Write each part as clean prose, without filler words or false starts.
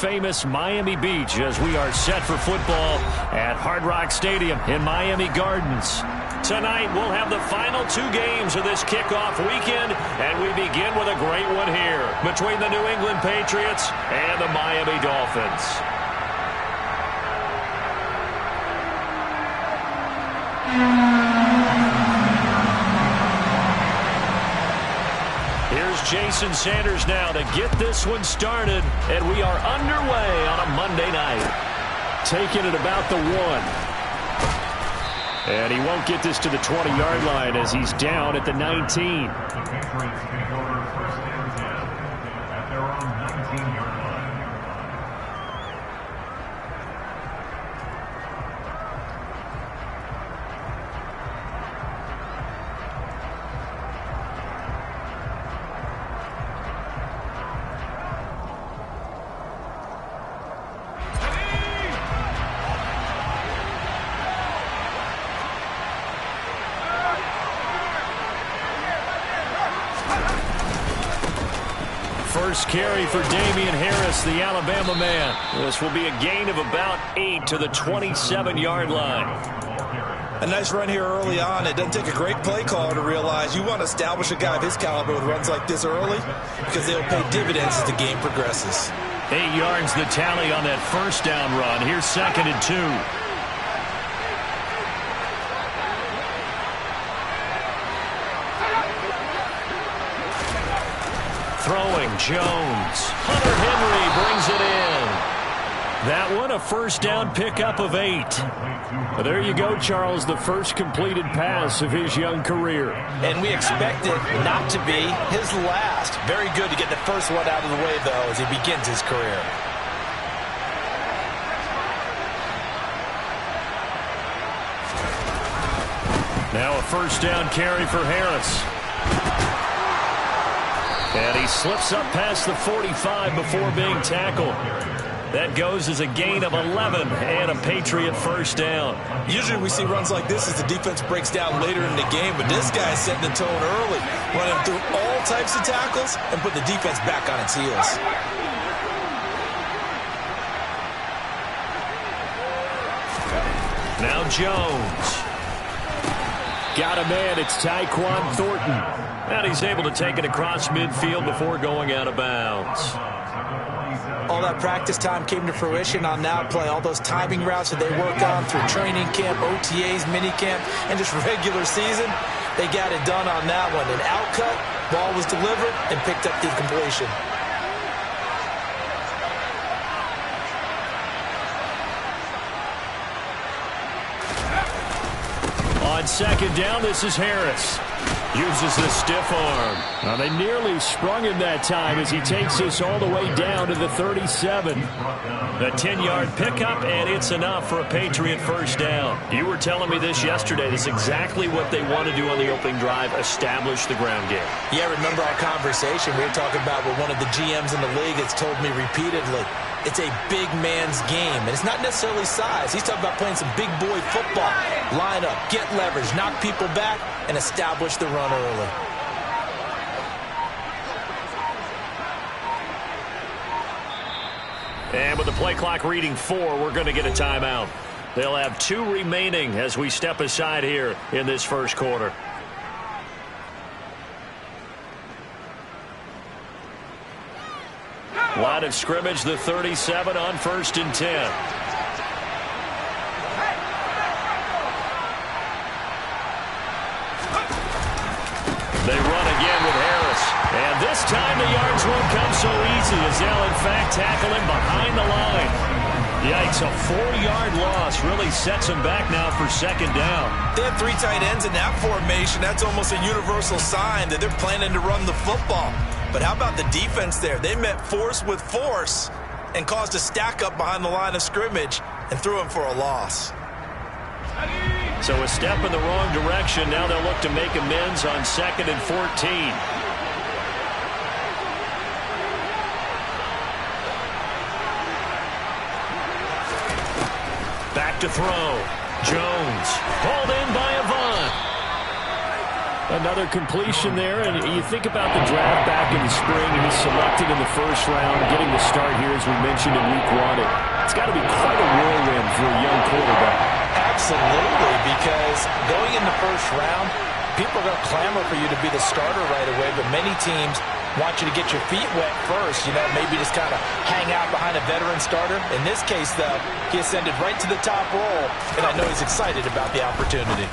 famous Miami Beach as we are set for football at Hard Rock Stadium in Miami Gardens. Tonight, we'll have the final 2 games of this kickoff weekend, and we begin with a great one here between the New England Patriots and the Miami Dolphins. Here's Jason Sanders now to get this one started, and we are underway on a Monday night. Taking it about the 1. And he won't get this to the 20-yard line as he's down at the 19. The Patriots take over first and 10 at their own 19-yard line. First carry for Damian Harris, the Alabama man. This will be a gain of about 8 to the 27-yard line. A nice run here early on. It doesn't take a great play caller to realize you want to establish a guy of his caliber with runs like this early because they'll pay dividends as the game progresses. 8 yards the tally on that first down run. Here's 2nd and 2. Throwing Jones. Hunter Henry brings it in. That one a first down pickup of 8. Well, there you go, Charles, the first completed pass of his young career. And we expect it not to be his last. Very good to get the first one out of the way, though, as he begins his career. Now a first down carry for Harris. And he slips up past the 45 before being tackled. That goes as a gain of 11 and a Patriot first down. Usually we see runs like this as the defense breaks down later in the game, but this guy is setting the tone early, running through all types of tackles and put the defense back on its heels. Now Jones. Got a man, it's Tyquan Thornton. And he's able to take it across midfield before going out of bounds. All that practice time came to fruition on that play. All those timing routes that they work on through training camp, OTAs, minicamp, and just regular season, they got it done on that one. An out cut, ball was delivered, and picked up the completion. On second down, this is Harris. Uses the stiff arm. Now they nearly sprung him that time as he takes this all the way down to the 37. A 10-yard pickup, and it's enough for a Patriot first down. You were telling me this yesterday. This is exactly what they want to do on the opening drive, establish the ground game. Yeah, remember our conversation? We were talking about what one of the GMs in the league has told me repeatedly. It's a big man's game, and it's not necessarily size. He's talking about playing some big boy football. Line up, get leverage, knock people back, and establish the run early. And with the play clock reading 4, we're going to get a timeout. They'll have 2 remaining as we step aside here in this first quarter. Line of scrimmage, the 37 on 1st and 10. They run again with Harris. And this time the yards won't come so easy as they'll in fact tackle him behind the line. Yikes, a 4-yard loss really sets him back now for 2nd down. They have 3 tight ends in that formation. That's almost a universal sign that they're planning to run the football. But how about the defense there? They met force with force and caused a stack up behind the line of scrimmage and threw him for a loss. So a step in the wrong direction. Now they'll look to make amends on 2nd and 14. Back to throw. Jones. Hauled in by Avant. Another completion there, and you think about the draft back in the spring. He's selected in the first round, getting the start here, as we mentioned, in week 1. It's got to be quite a whirlwind for a young quarterback. Absolutely, because going in the first round, people are going to clamor for you to be the starter right away, but many teams want you to get your feet wet first, maybe just kind of hang out behind a veteran starter. In this case, though, he ascended right to the top role, and I know he's excited about the opportunity.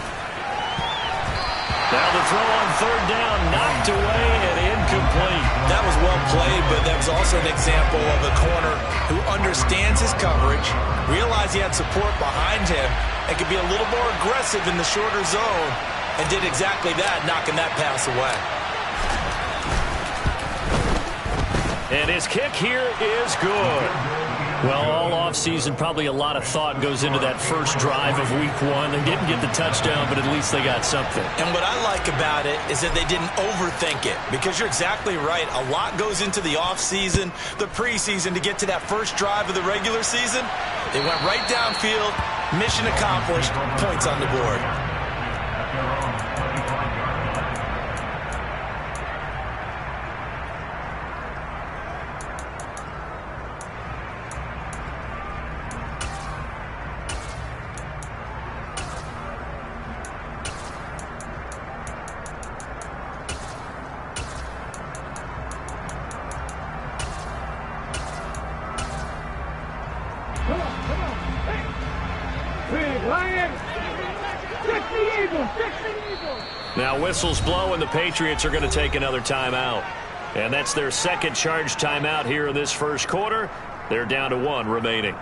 Now the throw on third down, knocked away and incomplete. That was well played, but that was also an example of a corner who understands his coverage, realized he had support behind him, and could be a little more aggressive in the shorter zone, and did exactly that, knocking that pass away. And his kick here is good. Well, all offseason, probably a lot of thought goes into that first drive of week 1. They didn't get the touchdown, but at least they got something. And what I like about it is that they didn't overthink it, because you're exactly right. A lot goes into the offseason, the preseason, to get to that first drive of the regular season. They went right downfield, mission accomplished, points on the board. Now whistles blow, and the Patriots are going to take another timeout. And that's their second charged timeout here in this first quarter. They're down to 1 remaining.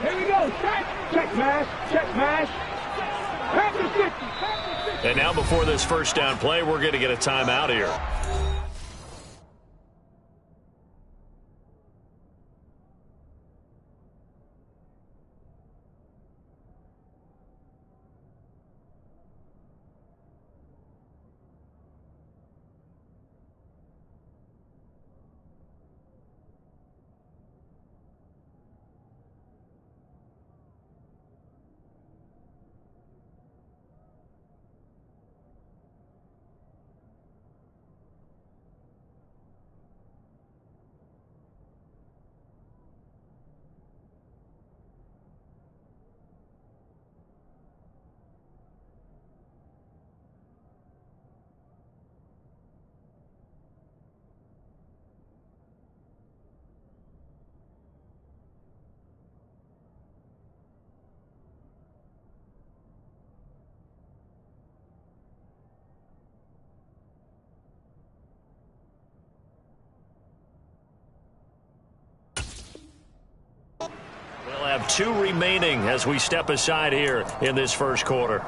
Here we go. Check mash. Check mash. And now before this first down play, we're going to get a timeout here. We'll have 2 remaining as we step aside here in this first quarter.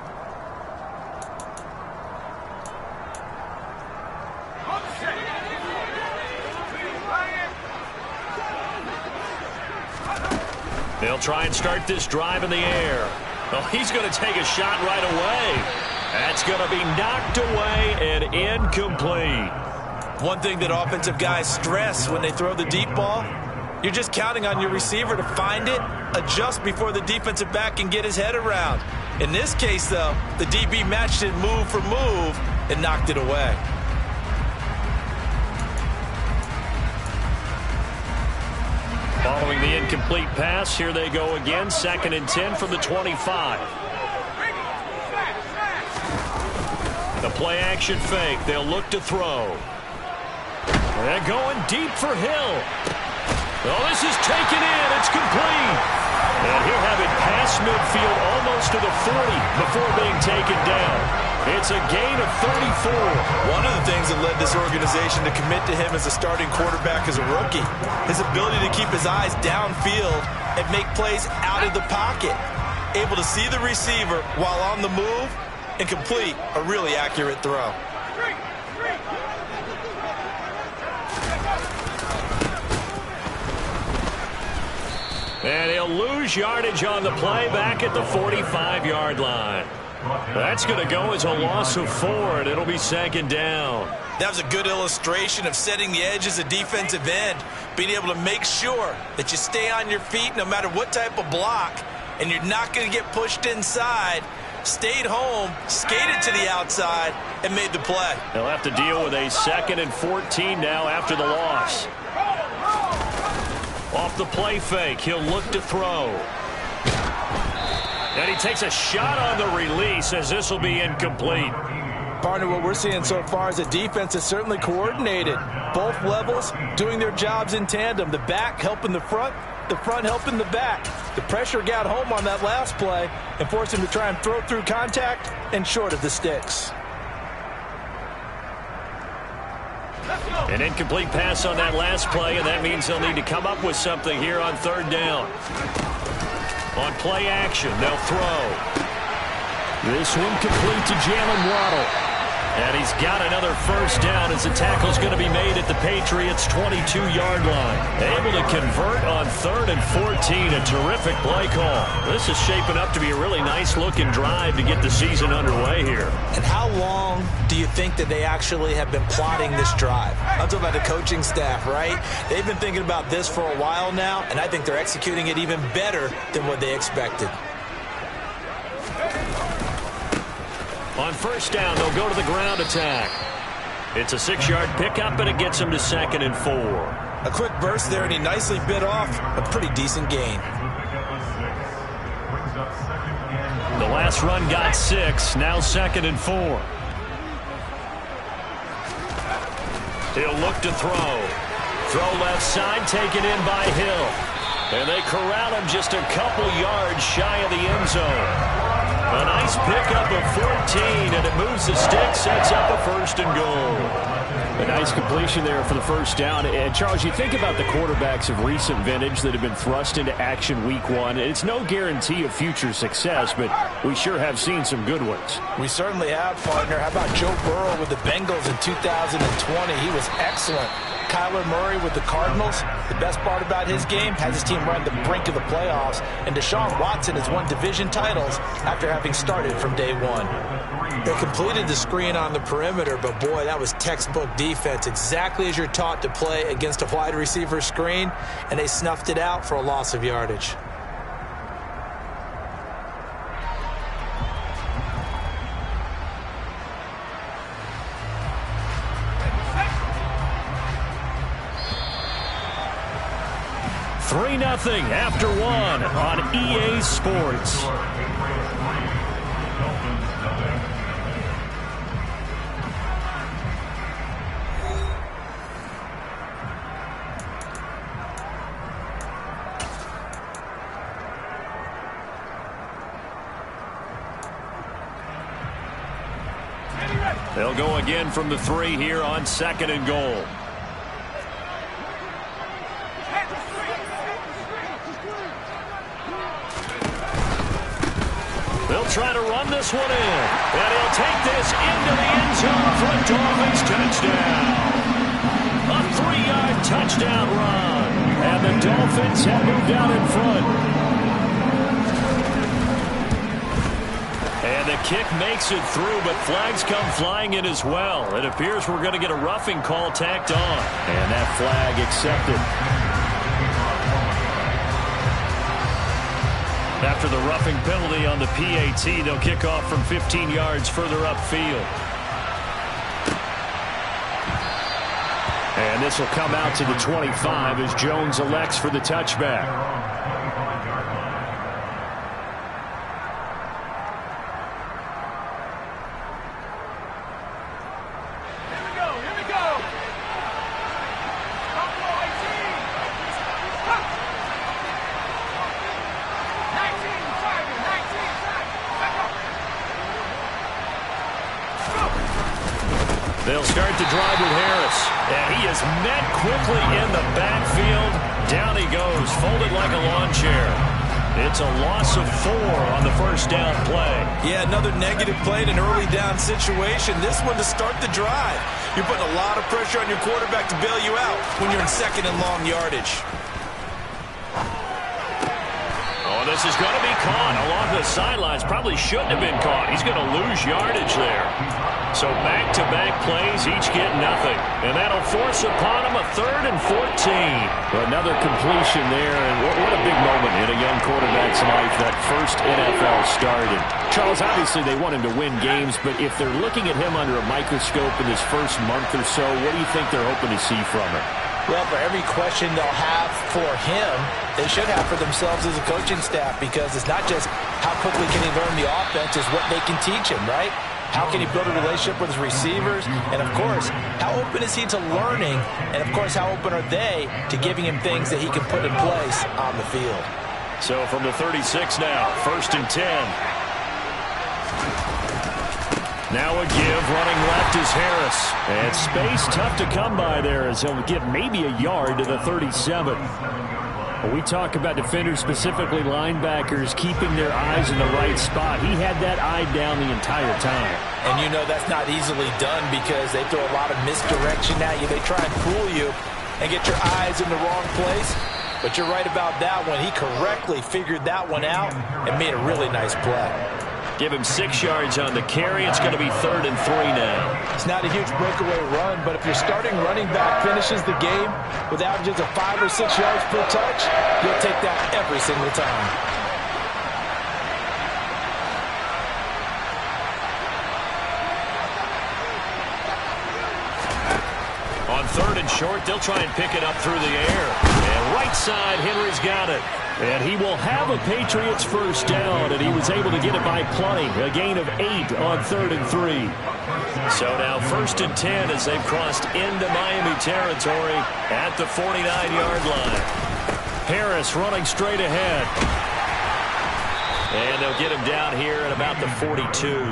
They'll try and start this drive in the air. Oh, he's going to take a shot right away. That's going to be knocked away and incomplete. One thing that offensive guys stress when they throw the deep ball, you're just counting on your receiver to find it, adjust before the defensive back can get his head around. In this case, though, the DB matched it move for move and knocked it away. Following the incomplete pass, here they go again, 2nd and 10 from the 25. The play action fake, they'll look to throw. They're going deep for Hill. Oh, this is taken in. It's complete. And he'll have it past midfield almost to the 40 before being taken down. It's a gain of 34. One of the things that led this organization to commit to him as a starting quarterback as a rookie, his ability to keep his eyes downfield and make plays out of the pocket. Able to see the receiver while on the move and complete a really accurate throw. And he'll lose yardage on the play back at the 45-yard line. That's going to go as a loss of 4, and it'll be 2nd down. That was a good illustration of setting the edge as a defensive end, being able to make sure that you stay on your feet no matter what type of block, and you're not going to get pushed inside. Stayed home, skated to the outside, and made the play. They'll have to deal with a 2nd and 14 now after the loss. Off the play fake, he'll look to throw. And he takes a shot on the release as this will be incomplete. Partner, what we're seeing so far is the defense is certainly coordinated. Both levels doing their jobs in tandem. The back helping the front helping the back. The pressure got home on that last play and forced him to try and throw through contact and short of the sticks. An incomplete pass on that last play, and that means they'll need to come up with something here on 3rd down. On play action, they'll throw. This one complete to Jalen Waddle. And he's got another 1st down as the tackle's going to be made at the Patriots' 22-yard line. Able to convert on 3rd and 14. A terrific play call. This is shaping up to be a really nice-looking drive to get the season underway here. And how long do you think that they actually have been plotting this drive? I'm talking about the coaching staff, right? They've been thinking about this for a while now, and I think they're executing it even better than what they expected. On 1st down, they'll go to the ground attack. It's a 6-yard pickup, and it gets him to 2nd and 4. A quick burst there, and he nicely bit off a pretty decent gain. The last run got 6, now 2nd and 4. He'll look to throw. Throw left side, taken in by Hill. And they corral him just a couple yards shy of the end zone. A nice pickup of 14, and it moves the stick, sets up a 1st and goal. A nice completion there for the 1st down. And Charles, you think about the quarterbacks of recent vintage that have been thrust into action week 1. It's no guarantee of future success, but we sure have seen some good ones. We certainly have, partner. How about Joe Burrow with the Bengals in 2020? He was excellent. Kyler Murray with the Cardinals. The best part about his game has his team run the brink of the playoffs. And Deshaun Watson has won division titles after having started from day 1. They completed the screen on the perimeter, but boy, that was textbook defense. Exactly as you're taught to play against a wide receiver screen, and they snuffed it out for a loss of yardage. Nothing after 1 on EA Sports. They'll go again from the 3 here on 2nd and goal. They'll try to run this one in. And he'll take this into the end zone for a Dolphins touchdown. A 3-yard touchdown run. And the Dolphins have moved out in front. And the kick makes it through, but flags come flying in as well. It appears we're going to get a roughing call tacked on. And that flag accepted. After the roughing penalty on the PAT, they'll kick off from 15 yards further upfield. And this will come out to the 25 as Jones elects for the touchback. They'll start the drive with Harris. And he is met quickly in the backfield. Down he goes, folded like a lawn chair. It's a loss of 4 on the 1st down play. Yeah, another negative play in an early down situation. This one to start the drive. You're putting a lot of pressure on your quarterback to bail you out when you're in 2nd and long yardage. On this is going to be caught along the sidelines. Probably shouldn't have been caught. He's going to lose yardage there. So back-to-back plays, each get nothing. And that'll force upon him a 3rd and 14. Another completion there, and what a big moment in a young quarterback's life, that first NFL start. And Charles, obviously they want him to win games, but if they're looking at him under a microscope in his first month or so, what do you think they're hoping to see from him? Well, for every question they'll have for him, they should have for themselves as a coaching staff, because it's not just how quickly can he learn the offense, it's what they can teach him, right? How can he build a relationship with his receivers? And, of course, how open is he to learning? And, of course, how open are they to giving him things that he can put in place on the field? So from the 36 now, 1st and 10. Now a give, running left is Harris. And space tough to come by there, as he'll get maybe a yard to the 37. When we talk about defenders, specifically linebackers, keeping their eyes in the right spot, he had that eye down the entire time. And you know that's not easily done, because they throw a lot of misdirection at you. They try and fool you and get your eyes in the wrong place. But you're right about that one. He correctly figured that one out and made a really nice play. Give him 6 yards on the carry. It's going to be 3rd and 3 now. It's not a huge breakaway run, but if your starting running back finishes the game with averages of 5 or 6 yards per touch, you'll take that every single time. On 3rd and short, they'll try and pick it up through the air. And right side, Henry's got it. And he will have a Patriots first down, and he was able to get it by plenty. A gain of 8 on 3rd and 3. So now 1st and 10 as they've crossed into Miami territory at the 49-yard line. Harris running straight ahead. And they'll get him down here at about the 42.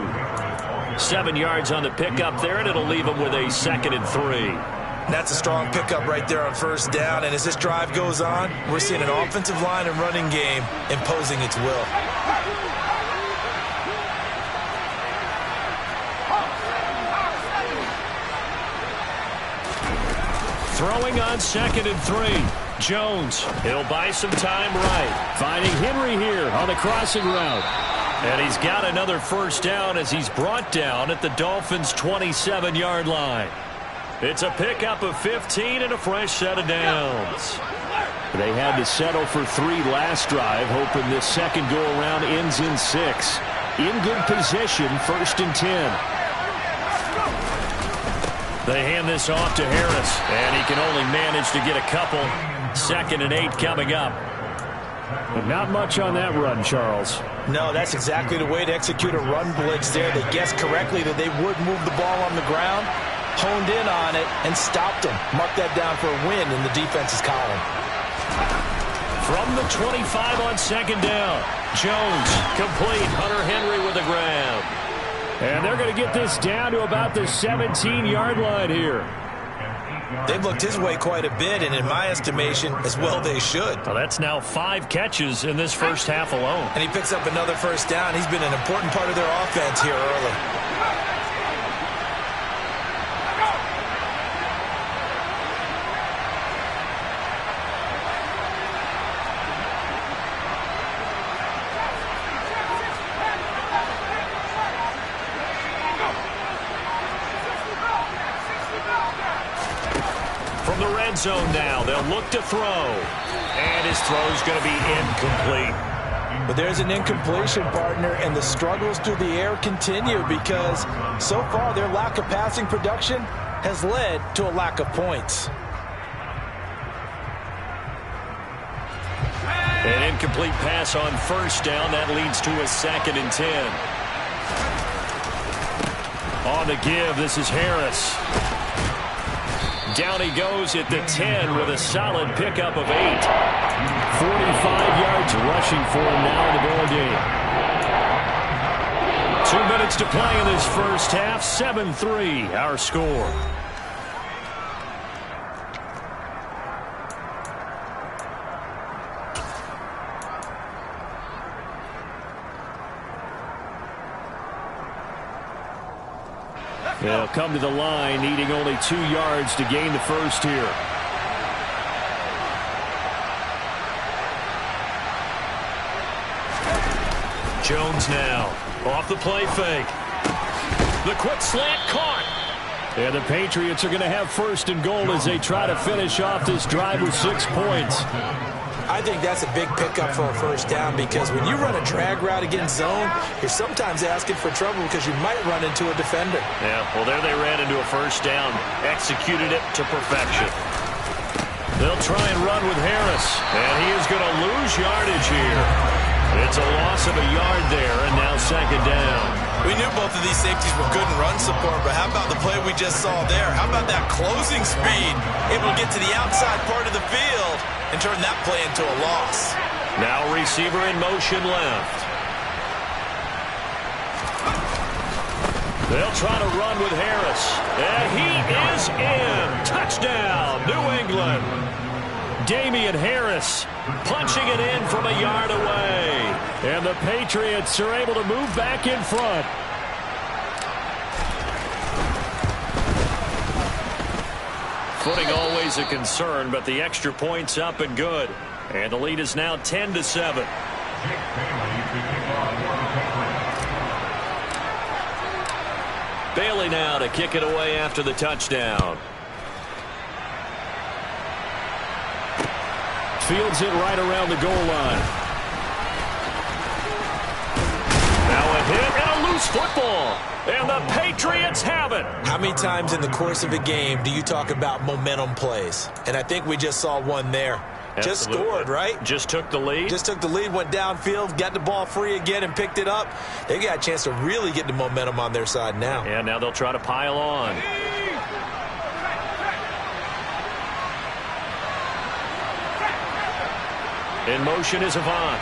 7 yards on the pickup there, and it'll leave him with a 2nd and 3. That's a strong pickup right there on 1st down. And as this drive goes on, we're seeing an offensive line and running game imposing its will. Throwing on 2nd and 3. Jones, he'll buy some time right. Finding Henry here on the crossing route. And he's got another first down as he's brought down at the Dolphins' 27-yard line. It's a pickup of 15 and a fresh set of downs. They had to settle for 3 last drive, hoping this second go-around ends in 6. In good position, 1st and 10. They hand this off to Harris, and he can only manage to get a couple. 2nd and 8 coming up. But not much on that run, Charles. No, that's exactly the way to execute a run blitz there. They guessed correctly that they would move the ball on the ground, honed in on it, and stopped them. Mark that down for a win in the defense's column. From the 25 on 2nd down, Jones complete. Hunter Henry with a grab. And they're going to get this down to about the 17-yard line here. They've looked his way quite a bit, and in my estimation, as well they should. Well, that's now 5 catches in this first half alone. And he picks up another first down. He's been an important part of their offense here early. From the red zone now, they'll look to throw. And his throw's going to be incomplete. But there's an incompletion, partner, and the struggles through the air continue because so far their lack of passing production has led to a lack of points. An incomplete pass on 1st down. That leads to a 2nd and 10. On the give, this is Harris. Down he goes at the 10 with a solid pickup of 8. 45 yards rushing for him now in the ball game. 2 minutes to play in this first half. 7-3 our score. They'll come to the line, needing only 2 yards to gain the first here. Jones now. Off the play fake. The quick slant caught. And the Patriots are going to have first and goal as they try to finish off this drive with 6 points. I think that's a big pickup for a first down because when you run a drag route against zone, you're sometimes asking for trouble because you might run into a defender. Yeah, well, there they ran into a first down. Executed it to perfection. They'll try and run with Harris. And he is going to lose yardage here. It's a loss of a yard there, and now second down. We knew both of these safeties were good in run support, but how about the play we just saw there? How about that closing speed? Able to get to the outside part of the field and turn that play into a loss. Now receiver in motion left. They'll try to run with Harris. And he is in. Touchdown, New England. Damian Harris punching it in from a yard away. And the Patriots are able to move back in front. Footing always a concern, but the extra point's up and good. And the lead is now 10-7. Bailey now to kick it away after the touchdown. Fields it right around the goal line. Now a hit and a loose football. And the Patriots have it. How many times in the course of a game do you talk about momentum plays? And I think we just saw one there. Absolutely. Just scored, right? Just took the lead. Just took the lead, went downfield, got the ball free again and picked it up. They got a chance to really get the momentum on their side now. And now they'll try to pile on. In motion is Avant.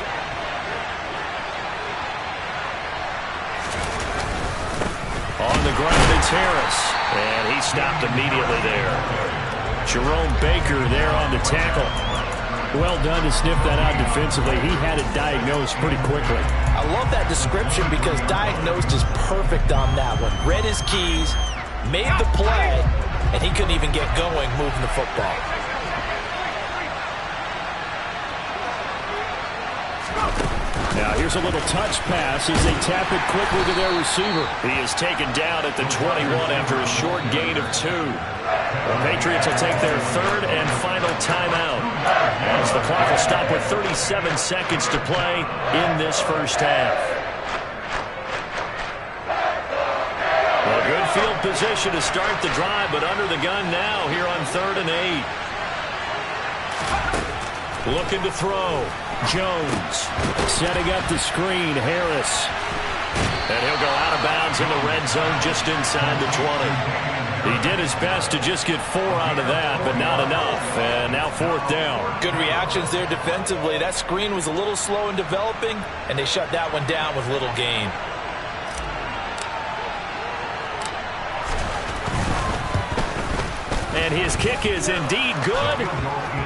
On the ground, it's Harris. And he stopped immediately there. Jerome Baker there on the tackle. Well done to sniff that out defensively. He had it diagnosed pretty quickly. I love that description because diagnosed is perfect on that one. Read his keys, made the play, and he couldn't even get going moving the football. Now here's a little touch pass as they tap it quickly to their receiver. He is taken down at the 21 after a short gain of 2. The Patriots will take their third and final timeout as the clock will stop with 37 seconds to play in this first half. A good field position to start the drive, but under the gun now here on 3rd and 8. Looking to throw. Jones setting up the screen. Harris. And he'll go out of bounds in the red zone just inside the 20. He did his best to just get 4 out of that, but not enough. And now 4th down. Good reactions there defensively. That screen was a little slow in developing, and they shut that one down with little gain. And his kick is indeed good.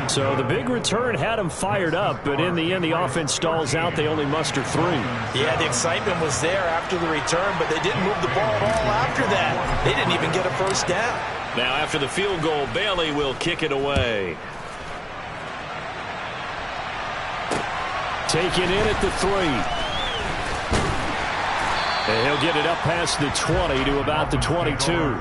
So the big return had him fired up, but in the end, the offense stalls out. They only muster 3. Yeah, the excitement was there after the return, but they didn't move the ball at all after that. They didn't even get a first down. Now, after the field goal, Bailey will kick it away. Taken in at the 3. And he'll get it up past the 20 to about the 22.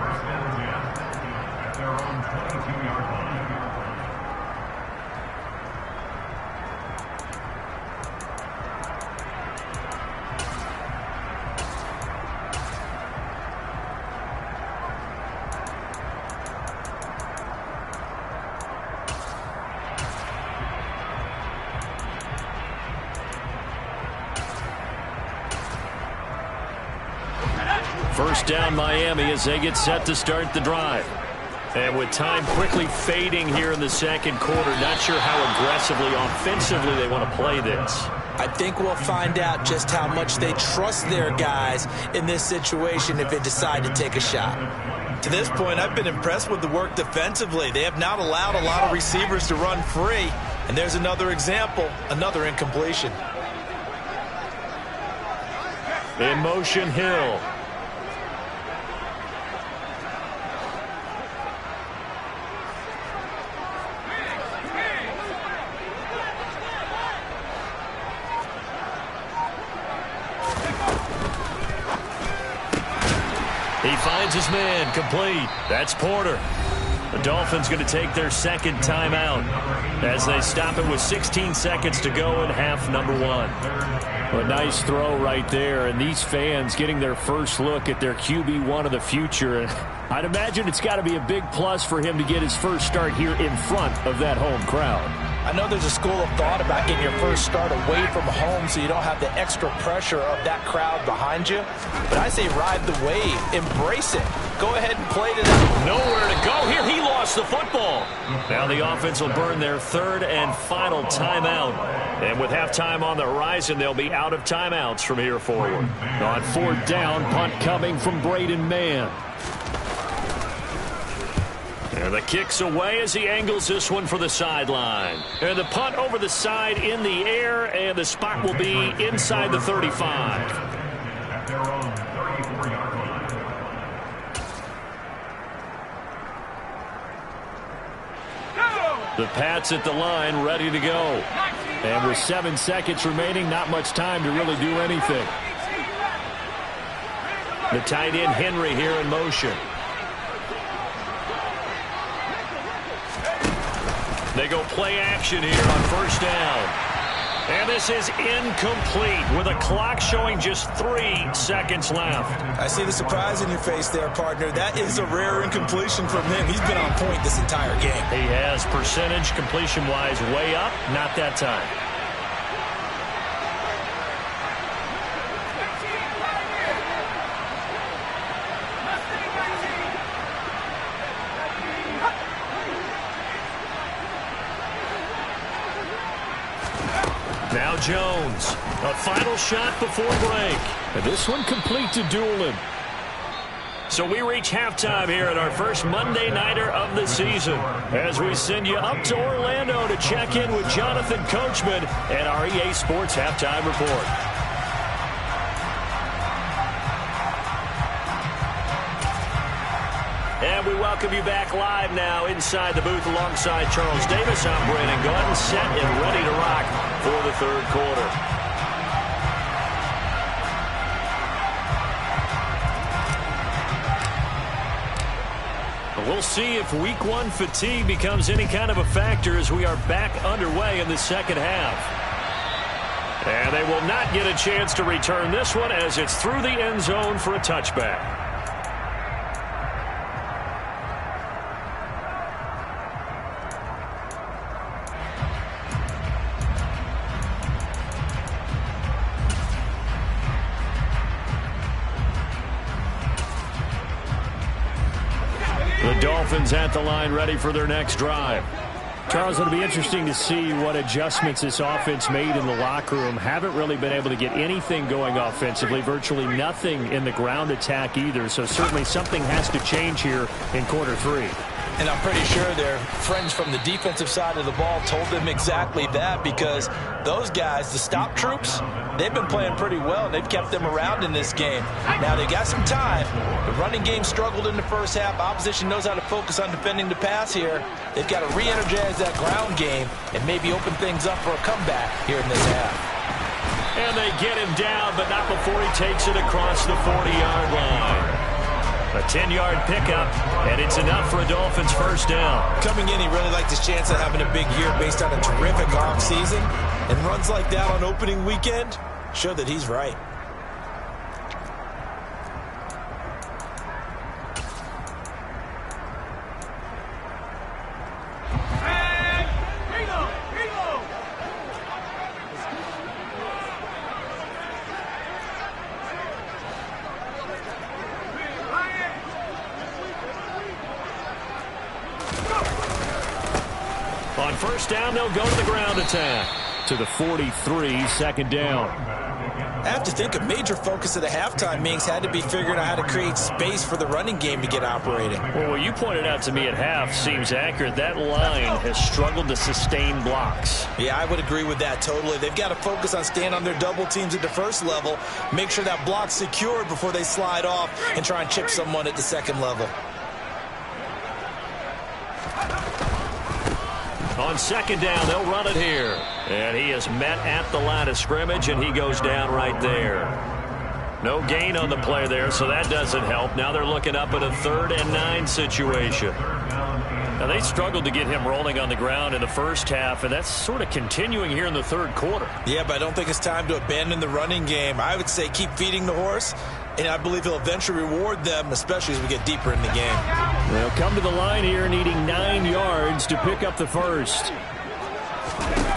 First down Miami as they get set to start the drive. And with time quickly fading here in the second quarter, not sure how aggressively, offensively they want to play this. I think we'll find out just how much they trust their guys in this situation if they decide to take a shot. To this point, I've been impressed with the work defensively. They have not allowed a lot of receivers to run free. And there's another example, another incompletion. In motion, Hill. He finds his man, complete. That's Porter. The Dolphins going to take their second timeout as they stop it with 16 seconds to go in half number 1. A nice throw right there, and these fans getting their first look at their QB1 of the future. And I'd imagine it's got to be a big plus for him to get his first start here in front of that home crowd. I know there's a school of thought about getting your first start away from home so you don't have the extra pressure of that crowd behind you. But I say ride the wave. Embrace it. Go ahead and play to that. Nowhere to go here. He lost the football. Now the offense will burn their third and final timeout. And with halftime on the horizon, they'll be out of timeouts from here forward. On 4th down, punt coming from Braden Mann. And the kick's away as he angles this one for the sideline. And the punt over the side in the air, and the spot will be inside the 35. The Pats at the line, ready to go. And with 7 seconds remaining, not much time to really do anything. The tight end, Henry, here in motion. They go play action here on 1st down. And this is incomplete with a clock showing just 3 seconds left. I see the surprise in your face there, partner. That is a rare incompletion from him. He's been on point this entire game. He has percentage completion-wise way up, not that time. Now Jones, a final shot before break. And this one complete to Doolin. So we reach halftime here at our first Monday Nighter of the season as we send you up to Orlando to check in with Jonathan Coachman and our EA Sports Halftime Report. And we welcome you back live now inside the booth alongside Charles Davis. I'm Brandon Gordon, set and ready to rock for the third quarter. We'll see if week 1 fatigue becomes any kind of a factor as we are back underway in the second half. And they will not get a chance to return this one as it's through the end zone for a touchback. The Dolphins at the line ready for their next drive. Charles, it'll be interesting to see what adjustments this offense made in the locker room. Haven't really been able to get anything going offensively, virtually nothing in the ground attack either. So certainly something has to change here in quarter 3. And I'm pretty sure their friends from the defensive side of the ball told them exactly that, because those guys, the stop troops, they've been playing pretty well. They've kept them around in this game. Now they got some time. The running game struggled in the first half. Opposition knows how to focus on defending the pass here. They've got to re-energize that ground game and maybe open things up for a comeback here in this half. And they get him down, but not before he takes it across the 40-yard line. A 10-yard pickup, and it's enough for a Dolphins first down. Coming in, he really liked his chance of having a big year based on a terrific offseason. And runs like that on opening weekend show that he's right. On first down, they'll go to the ground attack. To the 43, second down. I have to think a major focus of the halftime meetings had to be figuring out how to create space for the running game to get operating. Well, what you pointed out to me at half seems accurate. That line has struggled to sustain blocks. Yeah, I would agree with that totally. They've got to focus on staying on their double teams at the first level, make sure that block's secured before they slide off and try and chip someone at the second level. On second down, they'll run it here. And he is met at the line of scrimmage, and he goes down right there. No gain on the play there, so that doesn't help. Now they're looking up at a 3rd and 9 situation. Now they struggled to get him rolling on the ground in the first half, and that's sort of continuing here in the 3rd quarter. Yeah, but I don't think it's time to abandon the running game. I would say keep feeding the horse, and I believe he'll eventually reward them, especially as we get deeper in the game. They'll come to the line here needing 9 yards to pick up the first.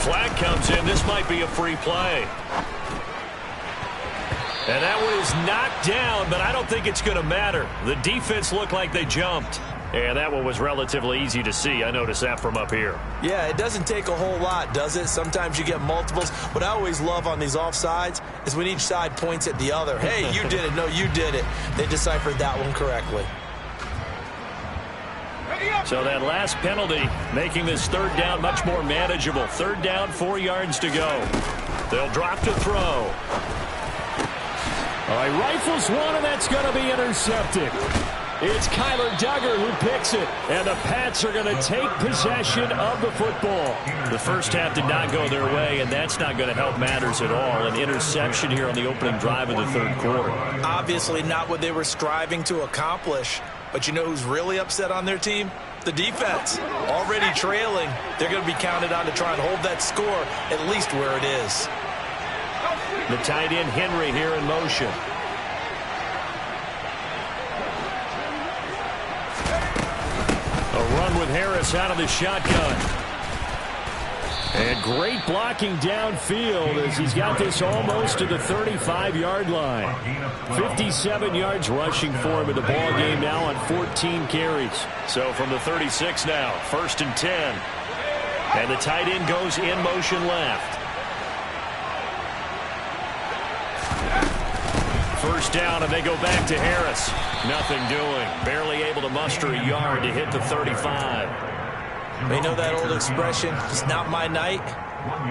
Flag comes in. This might be a free play. And that one is knocked down, but I don't think it's going to matter. The defense looked like they jumped. And that one was relatively easy to see. I noticed that from up here. Yeah, it doesn't take a whole lot, does it? Sometimes you get multiples. What I always love on these offsides is when each side points at the other. Hey, you did it. No, you did it. They deciphered that one correctly. So that last penalty making this 3rd down much more manageable. 3rd down, 4 yards to go. They'll drop to throw. All right, rifles one, and that's going to be intercepted. It's Kyler Duggar who picks it, and the Pats are going to take possession of the football. The first half did not go their way, and that's not going to help matters at all. An interception here on the opening drive of the 3rd quarter. Obviously not what they were striving to accomplish, but you know who's really upset on their team? The defense. Already trailing, they're going to be counted on to try and hold that score at least where it is. The tight end Henry here in motion. A run with Harris out of the shotgun. And great blocking downfield as he's got this almost to the 35-yard line. 57 yards rushing for him in the ball game now on 14 carries. So from the 36 now, 1st and 10. And the tight end goes in motion left. First down, and they go back to Harris. Nothing doing. Barely able to muster a yard to hit the 35. They know that old expression, it's not my night.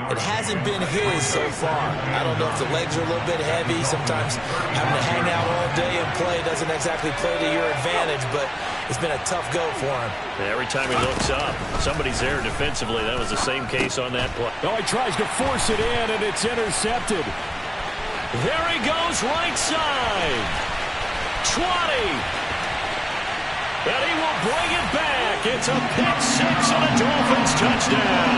It hasn't been his so far. I don't know if the legs are a little bit heavy. Sometimes having to hang out all day and play doesn't exactly play to your advantage, but it's been a tough go for him. Every time he looks up, somebody's there defensively. That was the same case on that play. Oh, he tries to force it in, and it's intercepted. There he goes, right side. 20. And he will bring it back. It's a pick-6 and a Dolphins touchdown.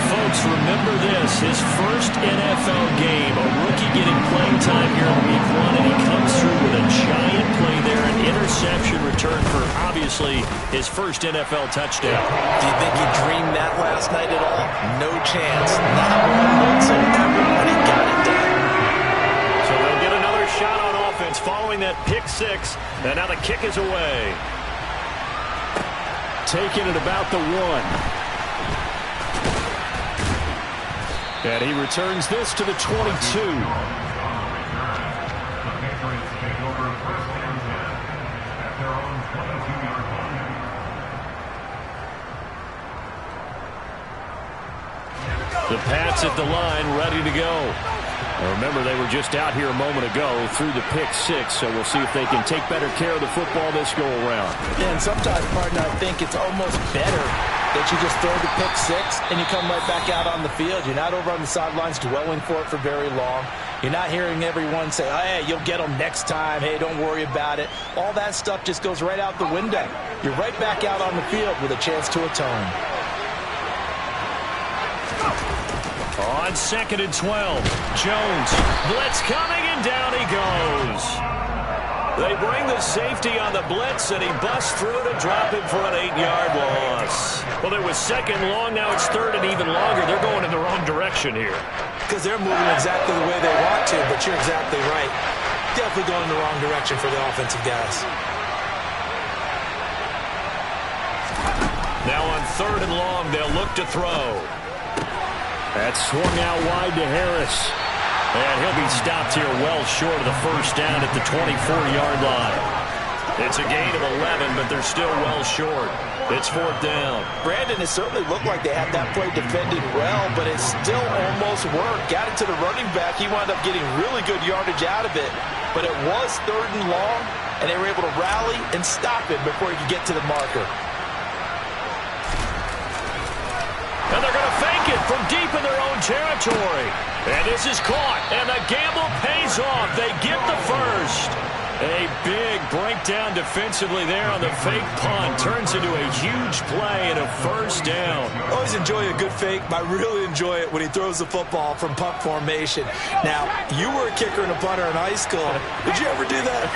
Folks, remember this. His first NFL game, a rookie getting playing time here in week 1, and he comes through with a giant play there, an interception return for, obviously, his first NFL touchdown. Do you think he dreamed that last night at all? No chance. Not one whatsoever, but he got it done. So they'll get another shot on offense following that pick-6, and now the kick is away. Taking it about the 1. And he returns this to the 22. The Pats at the line, ready to go. Remember, they were just out here a moment ago through the pick-6, so we'll see if they can take better care of the football this go-around. Yeah, and sometimes, partner, I think it's almost better that you just throw the pick-6 and you come right back out on the field. You're not over on the sidelines dwelling for it for very long. You're not hearing everyone say, oh, hey, you'll get them next time. Hey, don't worry about it. All that stuff just goes right out the window. You're right back out on the field with a chance to atone. On 2nd and 12, Jones, blitz coming, and down he goes. They bring the safety on the blitz, and he busts through to drop him for an 8-yard loss. Well, it was 2nd long, now it's 3rd and even longer. They're going in the wrong direction here. Because they're moving exactly the way they want to, but you're exactly right. Definitely going in the wrong direction for the offensive guys. Now on 3rd and long, they'll look to throw. That's swung out wide to Harris. And he'll be stopped here well short of the first down at the 24-yard line. It's a gain of 11, but they're still well short. It's 4th down. Brandon, it certainly looked like they had that play defended well, but it still almost worked. Got it to the running back. He wound up getting really good yardage out of it. But it was 3rd and long, and they were able to rally and stop it before he could get to the marker. And they're going to fake it. from deep in their own territory. And this is caught, and the gamble pays off. They get the first. A big breakdown defensively there on the fake punt. Turns into a huge play and a first down. Always enjoy a good fake, but I really enjoy it when he throws the football from punt formation. Now, you were a kicker and a punter in high school. Did you ever do that?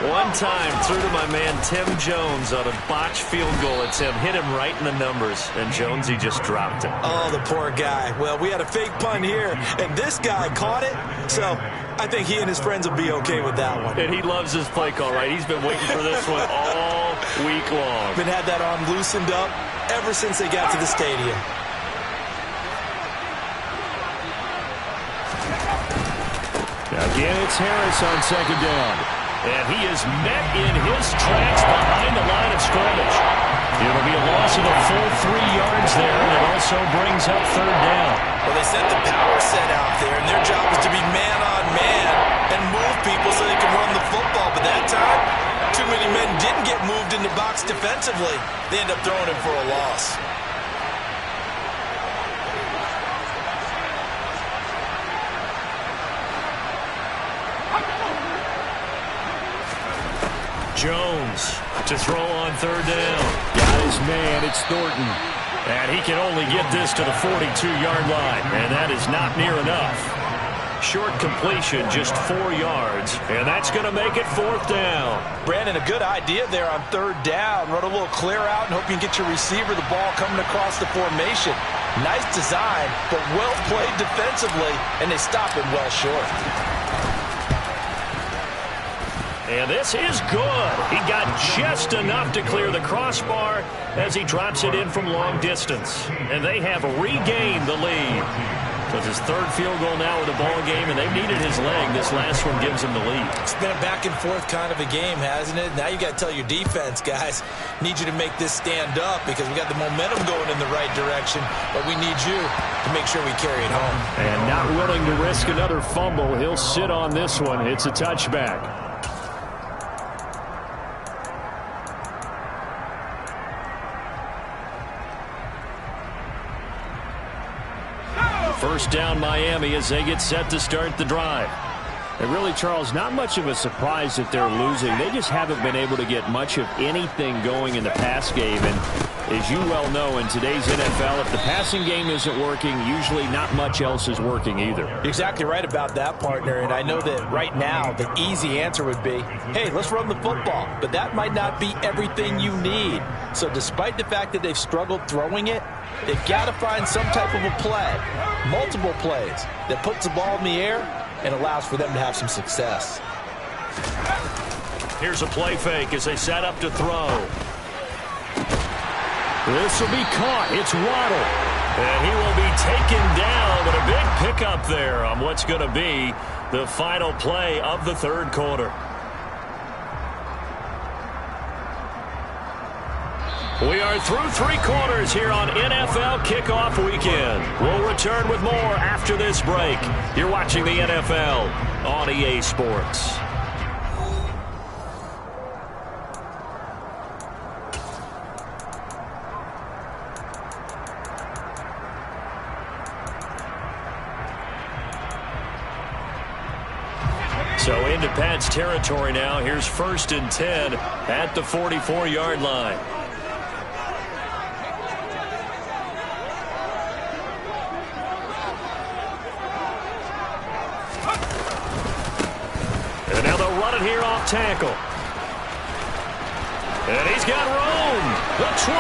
One time, threw to my man Tim Jones on a botched field goal attempt. Hit him right in the numbers, and Jonesy just dropped it. Oh, the poor guy. Well, we had a fake punt here, and this guy caught it, so I think he and his friends will be okay with that one. And he loves his play call, right? He's been waiting for this one all week long. Been had that arm loosened up ever since they got to the stadium. Again, it's Harris on second down. And he is met in his tracks behind the line of scrimmage. It'll be a loss of a full 3 yards there, and it also brings up third down. Well, they sent the power set out there, and their job was to be man-on-man and move people so they can run the football. But that time, too many men didn't get moved in the box defensively. They end up throwing him for a loss. Jones to throw on third down. Got his man. It's Thornton. And he can only get this to the 42-yard line. And that is not near enough. Short completion, just 4 yards. And that's going to make it fourth down. Brandon, a good idea there on third down. Run a little clear out and hope you can get your receiver the ball coming across the formation. Nice design, but well played defensively, and they stop him well short. And this is good. He got just enough to clear the crossbar as he drops it in from long distance. And they have regained the lead. With his third field goal now with the ball game, and they've needed his leg. This last one gives him the lead. It's been a back-and-forth kind of a game, hasn't it? Now you got to tell your defense, guys, need you to make this stand up because we got the momentum going in the right direction, but we need you to make sure we carry it home. And not willing to risk another fumble. He'll sit on this one. It's a touchback. First down Miami as they get set to start the drive. And really, Charles, not much of a surprise that they're losing. They just haven't been able to get much of anything going in the pass game. And as you well know, in today's NFL, if the passing game isn't working, usually not much else is working either. You're exactly right about that, partner. And I know that right now the easy answer would be, hey, let's run the football. But that might not be everything you need. So despite the fact that they've struggled throwing it, they've got to find some type of a play, multiple plays, that puts the ball in the air and allows for them to have some success. Here's a play fake as they set up to throw. This will be caught. It's Waddle. And he will be taken down, but a big pickup there on what's going to be the final play of the third quarter. We are through 3 quarters here on NFL Kickoff Weekend. We'll return with more after this break. You're watching the NFL on EA Sports. So into Pat's territory now. Here's 1st and 10 at the 44-yard line. And now they'll run it here off tackle. And he's got room. The 20.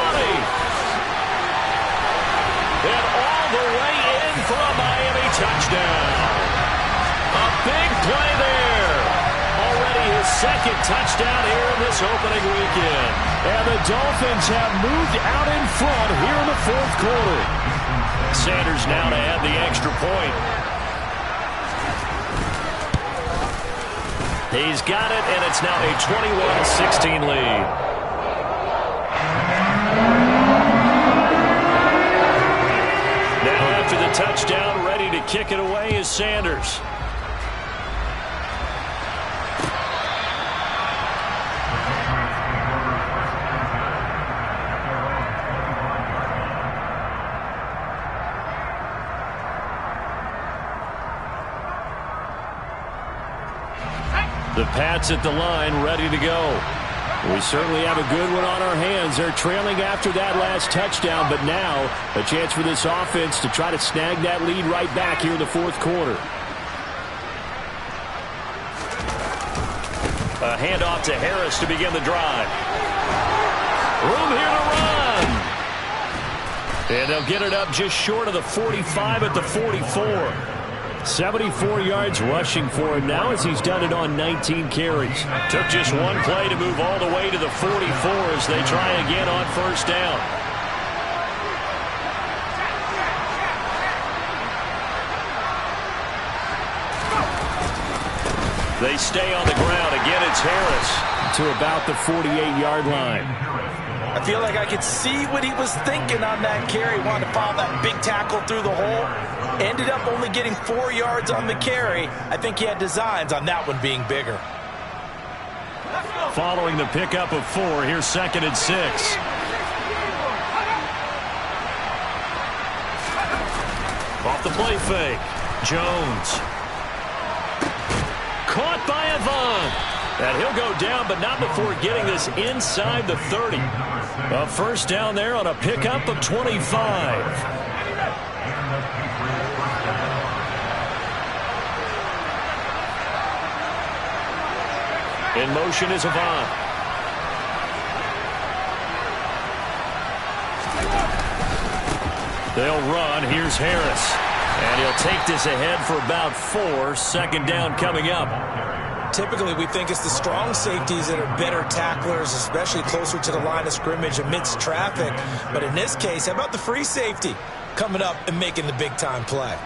And all the way in for a Miami touchdown. A big play there. Already his 2nd touchdown here in this opening weekend. And the Dolphins have moved out in front here in the 4th quarter. Sanders now to add the extra point. He's got it, and it's now a 21-16 lead. Now after the touchdown, ready to kick it away is Sanders. Pats at the line, ready to go. We certainly have a good one on our hands. They're trailing after that last touchdown, but now a chance for this offense to try to snag that lead right back here in the fourth quarter. A handoff to Harris to begin the drive. Room here to run. And they'll get it up just short of the 45 at the 44. 74 yards rushing for him now as he's done it on 19 carries. Took just one play to move all the way to the 44 as they try again on first down. They stay on the ground. Again, it's Harris to about the 48-yard line. I feel like I could see what he was thinking on that carry. Wanted to follow that big tackle through the hole. Ended up only getting 4 yards on the carry. I think he had designs on that one being bigger. Following the pickup of 4, here's 2nd and 6. Off the play fake. Jones. Caught by Avant. And he'll go down, but not before getting this inside the 30. A first down there on a pickup of 25. In motion is Avant. They'll run. Here's Harris. And he'll take this ahead for about 4. Second down coming up. Typically, we think it's the strong safeties that are better tacklers, especially closer to the line of scrimmage amidst traffic. But in this case, how about the free safety coming up and making the big-time play?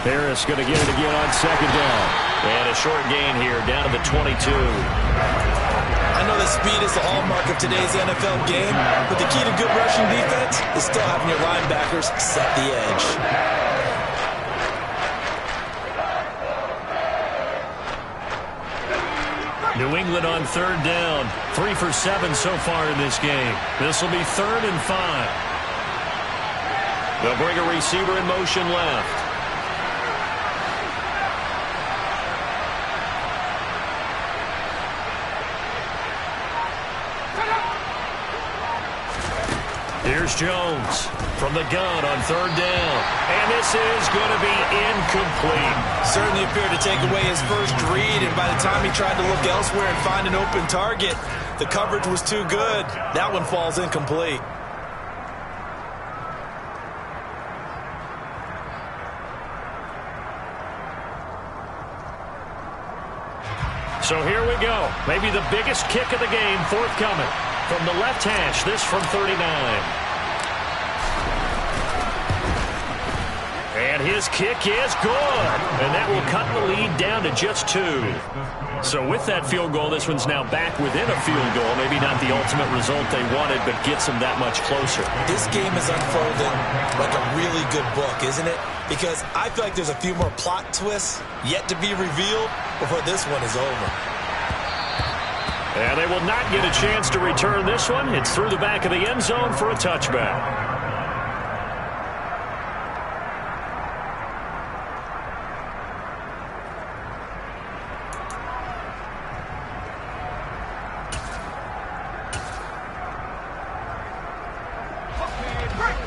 Harris going to get it again on second down. And a short gain here down to the 22. I know that speed is the hallmark of today's NFL game, but the key to good rushing defense is still having your linebackers set the edge. New England on third down. 3 for 7 so far in this game. This will be 3rd and 5. They'll bring a receiver in motion left. Here's Jones from the gun on third down. And this is going to be incomplete. Certainly appeared to take away his first read, and by the time he tried to look elsewhere and find an open target, the coverage was too good. That one falls incomplete. So here we go. Maybe the biggest kick of the game forthcoming. From the left hash, this from 39. And his kick is good. And that will cut the lead down to just 2. So with that field goal, this one's now back within a field goal. Maybe not the ultimate result they wanted, but gets them that much closer. This game is unfolding like a really good book, isn't it? Because I feel like there's a few more plot twists yet to be revealed before this one is over. And they will not get a chance to return this one. It's through the back of the end zone for a touchback.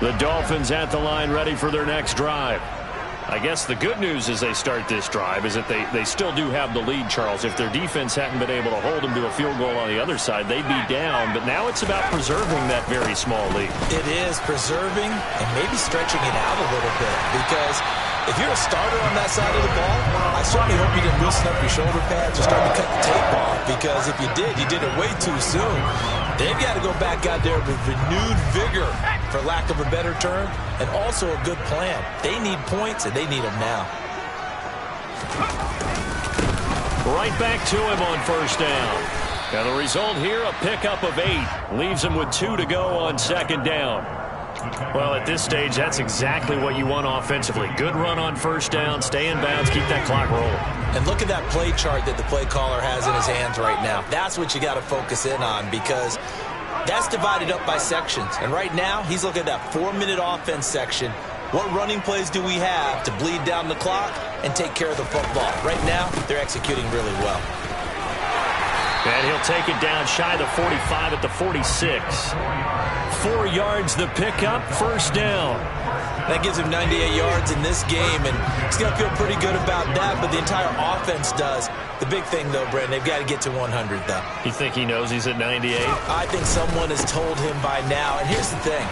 The Dolphins at the line ready for their next drive. I guess the good news as they start this drive is that they still do have the lead, Charles. If their defense hadn't been able to hold them to a field goal on the other side, they'd be down. But now it's about preserving that very small lead. It is preserving and maybe stretching it out a little bit. Because if you're a starter on that side of the ball, I certainly hope you didn't loosen up your shoulder pads or start to cut the tape off. Because if you did it way too soon. They've got to go back out there with renewed vigor, for lack of a better term, and also a good plan. They need points, and they need them now. Right back to him on first down. And the result here, a pickup of 8. Leaves him with 2 to go on second down. Well, at this stage, that's exactly what you want offensively. Good run on first down, stay in bounds, keep that clock rolling. And look at that play chart that the play caller has in his hands right now. That's what you got to focus in on, because that's divided up by sections. And right now, he's looking at that 4-minute offense section. What running plays do we have to bleed down the clock and take care of the football? Right now, they're executing really well. And he'll take it down shy of the 45 at the 46. 4 yards the pickup, first down. That gives him 98 yards in this game, and he's going to feel pretty good about that, but the entire offense does. The big thing, though, Brandon, they've got to get to 100, though. You think he knows he's at 98? I think someone has told him by now. And here's the thing.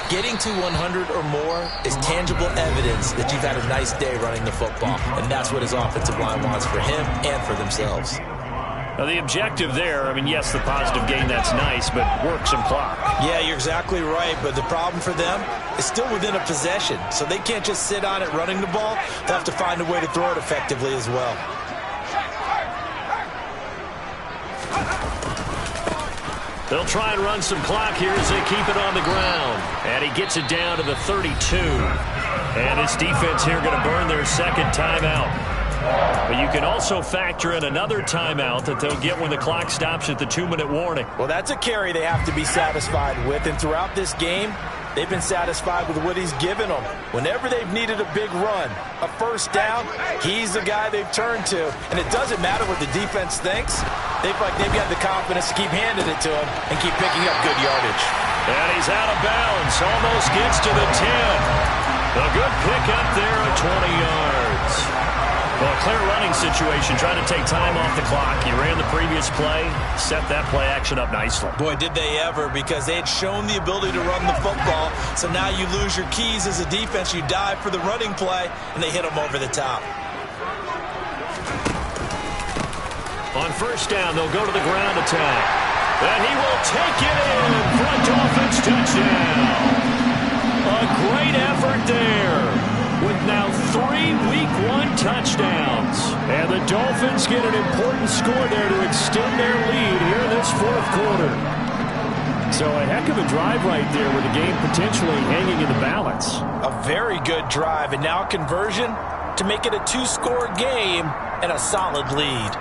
Getting to 100 or more is tangible evidence that you've had a nice day running the football, and that's what his offensive line wants for him and for themselves. Now, the objective there, I mean, yes, the positive gain, that's nice, but work some clock. Yeah, you're exactly right, but the problem for them is still within a possession, so they can't just sit on it running the ball. They'll have to find a way to throw it effectively as well. They'll try and run some clock here as they keep it on the ground. And he gets it down to the 32. And this defense here going to burn their second timeout. But you can also factor in another timeout that they'll get when the clock stops at the 2-minute warning. Well, that's a carry they have to be satisfied with. And throughout this game, they've been satisfied with what he's given them. Whenever they've needed a big run, a first down, he's the guy they've turned to. And it doesn't matter what the defense thinks. They've got the confidence to keep handing it to him and keep picking up good yardage. And he's out of bounds. Almost gets to the 10. A good pickup there at 20 yards. Well, a clear running situation, trying to take time off the clock. He ran the previous play, set that play action up nicely. Boy, did they ever, because they had shown the ability to run the football. So now you lose your keys as a defense. You dive for the running play, and they hit them over the top. On first down, they'll go to the ground attack. And he will take it in for a Dolphins touchdown. A great effort there, with now 3 Week 1 touchdowns. And the Dolphins get an important score there to extend their lead here in this fourth quarter. So a heck of a drive right there, with the game potentially hanging in the balance. A very good drive, and now a conversion to make it a 2-score game and a solid lead.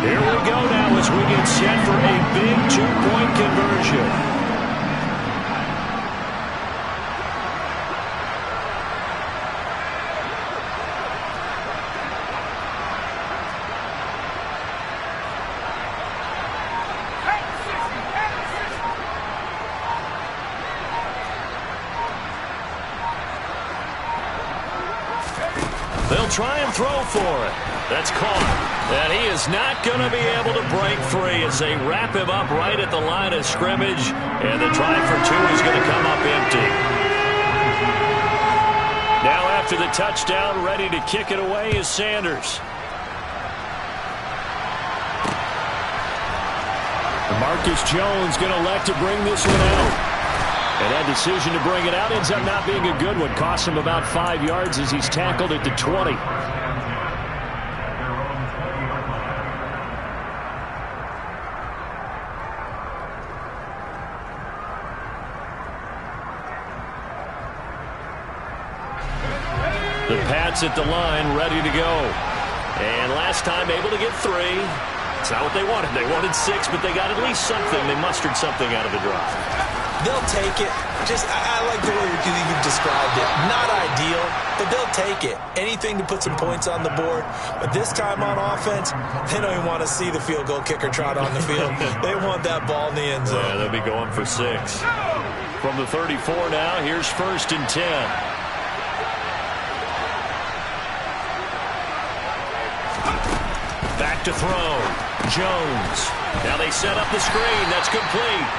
Here we go now as we get set for a big 2-point conversion. They'll try and throw for it. That's caught. And he is not going to be able to break free as they wrap him up right at the line of scrimmage. And the drive for 2 is going to come up empty. Now after the touchdown, ready to kick it away is Sanders. Marcus Jones going to elect to bring this one out. And that decision to bring it out ends up not being a good one. Costs him about 5 yards as he's tackled at the 20. The Pats at the line, ready to go. And last time able to get 3. It's not what they wanted. They wanted 6, but they got at least something. They mustered something out of the drive. They'll take it. I like the way you've described it. Not ideal, but they'll take it. Anything to put some points on the board. But this time on offense, they don't even want to see the field goal kicker trot on the field. They want that ball in the end zone. Yeah, they'll be going for 6. From the 34 now, here's 1st and 10. Back to throw. Jones. Now they set up the screen. That's complete.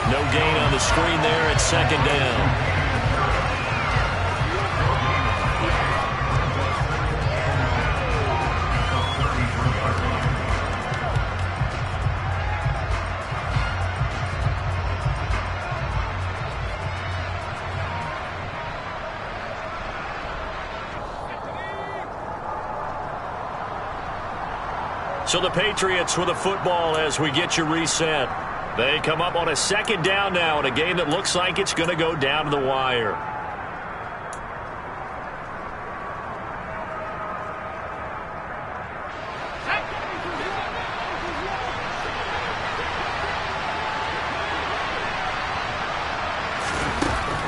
No gain on the screen there at 2nd down. So the Patriots with a football as we get you reset. They come up on a second down now in a game that looks like it's going to go down to the wire.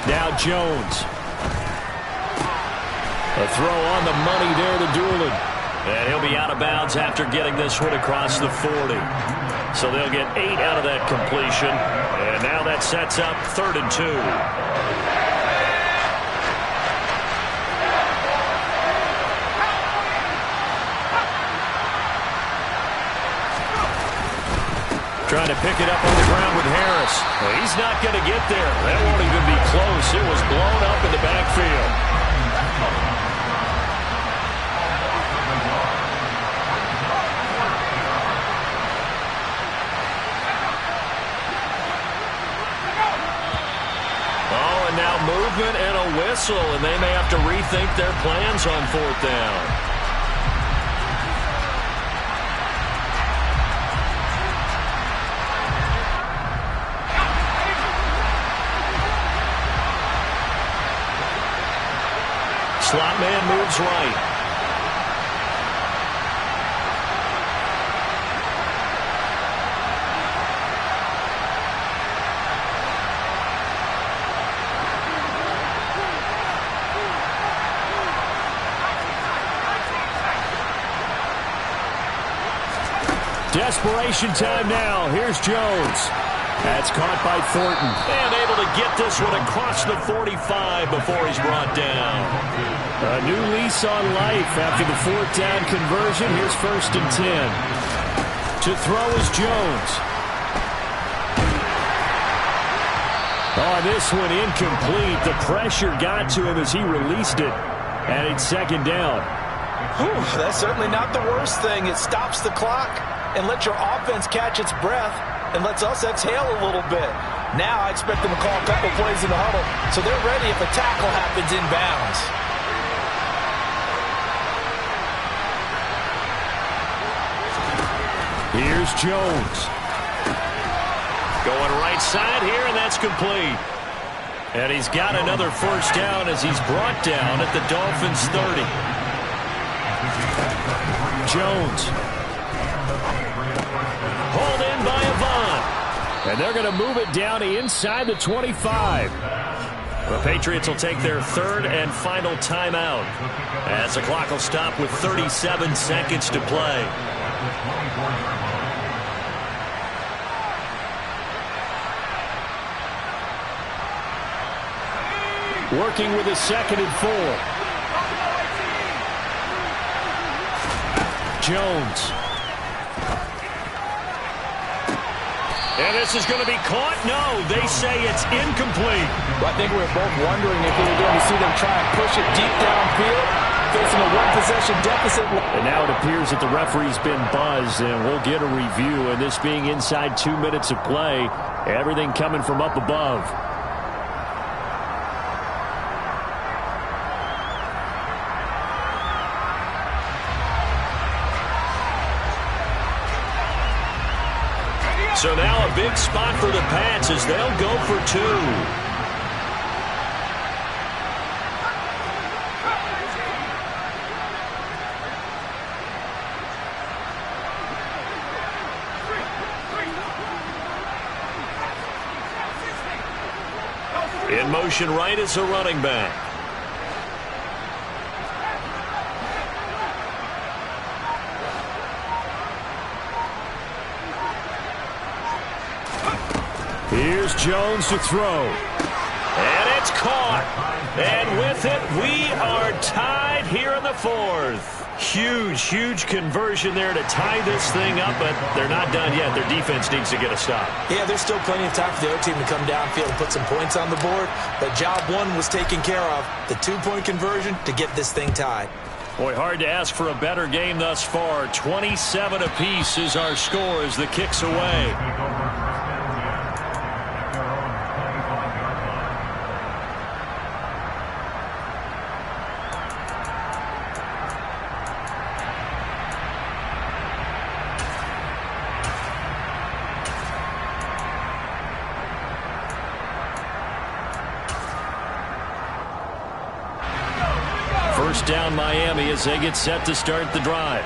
Now Jones. A throw on the money there to Doolin. And he'll be out of bounds after getting this one across the 40. So they'll get 8 out of that completion. And now that sets up 3rd and 2. Trying to pick it up on the ground with Harris. Well, he's not going to get there. That won't even be close. It was blown up in the backfield. Now movement and a whistle, and they may have to rethink their plans on 4th down. Slot man moves right. Desperation time now. Here's Jones. That's caught by Thornton. And able to get this one across the 45 before he's brought down. A new lease on life after the 4th down conversion. Here's 1st and 10. To throw is Jones. Oh, this one incomplete. The pressure got to him as he released it. And it's 2nd down. Whew, that's certainly not the worst thing. It stops the clock and lets your offense catch its breath and lets us exhale a little bit. Now I expect them to call a couple plays in the huddle so they're ready if a tackle happens inbounds. Here's Jones. Going right side here, and that's complete. And he's got another 1st down as he's brought down at the Dolphins' 30. Jones. Hauled in by Avant. And they're going to move it down to inside the 25. The Patriots will take their 3rd and final timeout as the clock will stop with 37 seconds to play. Working with a 2nd and 4. Jones. And this is going to be caught? No, they say it's incomplete. Well, I think we were both wondering if we were going to see them try and push it deep downfield, facing a 1-possession deficit. And now it appears that the referee's been buzzed, and we'll get a review. And this being inside 2 minutes of play, everything coming from up above. So now a big spot for the Pats as they'll go for 2. In motion right is a running back. Here's Jones to throw. And it's caught. And with it, we are tied here in the 4th. Huge conversion there to tie this thing up, but they're not done yet. Their defense needs to get a stop. Yeah, there's still plenty of time for the other team to come downfield and put some points on the board, but job 1 was taken care of. The 2-point conversion to get this thing tied. Boy, hard to ask for a better game thus far. 27 apiece is our score as the kick's away. first down Miami as they get set to start the drive.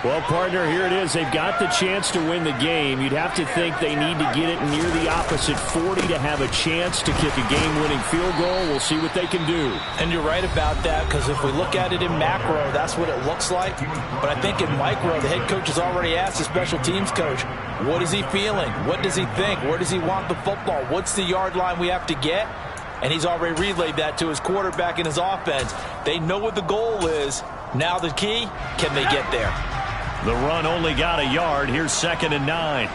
Well, partner, here it is. They've got the chance to win the game. You'd have to think they need to get it near the opposite 40 to have a chance to kick a game-winning field goal. We'll see what they can do. And you're right about that, because if we look at it in macro, that's what it looks like. But I think in micro, the head coach has already asked the special teams coach, what is he feeling? What does he think? Where does he want the football? What's the yard line we have to get? And he's already relayed that to his quarterback and his offense. They know what the goal is. Now the key, can they get there? The run only got a yard. Here's 2nd and 9.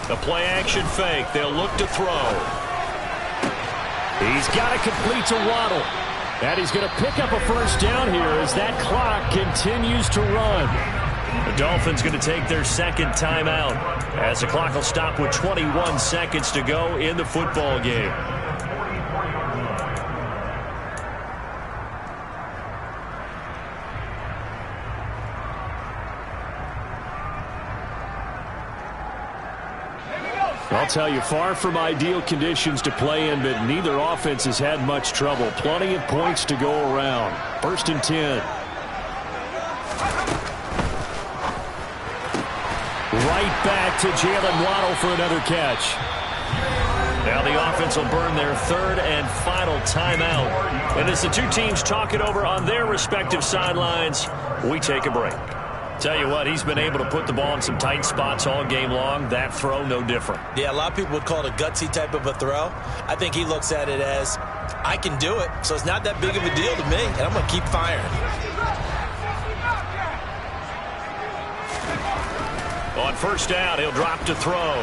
The play action fake. They'll look to throw. He's got it complete to Waddle. And he's going to pick up a first down here as that clock continues to run. The Dolphins going to take their second timeout as the clock will stop with 21 seconds to go in the football game. I'll tell you, far from ideal conditions to play in, but neither offense has had much trouble. Plenty of points to go around. 1st and 10. Right back to Jalen Waddle for another catch. Now the offense will burn their 3rd and final timeout. And as the two teams talk it over on their respective sidelines, we take a break. Tell you what, he's been able to put the ball in some tight spots all game long. That throw, no different. Yeah, a lot of people would call it a gutsy type of a throw. I think he looks at it as, I can do it, so it's not that big of a deal to me, and I'm going to keep firing. On 1st down, he'll drop to throw.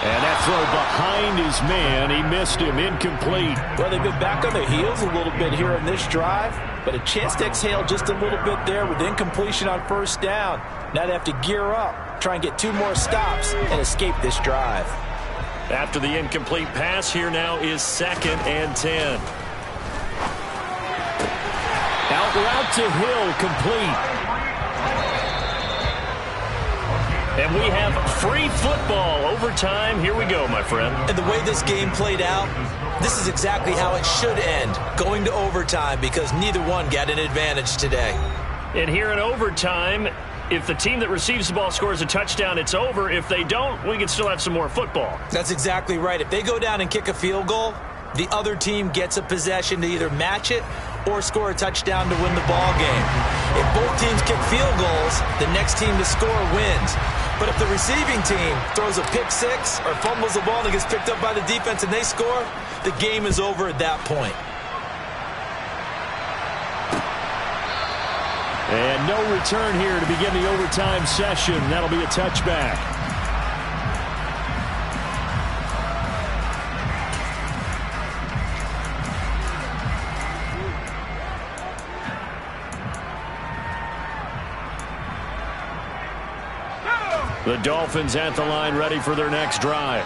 And that throw behind his man, he missed him, incomplete. Well, they've been back on their heels a little bit here in this drive, but a chance to exhale just a little bit there with incompletion on 1st down. Now they have to gear up, try and get 2 more stops, and escape this drive. After the incomplete pass, here now is 2nd and 10. Out route to Hill, complete. And we have free football. Overtime. Here we go, my friend. And the way this game played out, this is exactly how it should end, going to overtime, because neither one got an advantage today. And here in overtime, if the team that receives the ball scores a touchdown, it's over. If they don't, we can still have some more football. That's exactly right. If they go down and kick a field goal, the other team gets a possession to either match it or score a touchdown to win the ball game. If both teams kick field goals, the next team to score wins. But if the receiving team throws a pick 6 or fumbles the ball and it gets picked up by the defense and they score, the game is over at that point. And no return here to begin the overtime session. That'll be a touchback. The Dolphins at the line, ready for their next drive.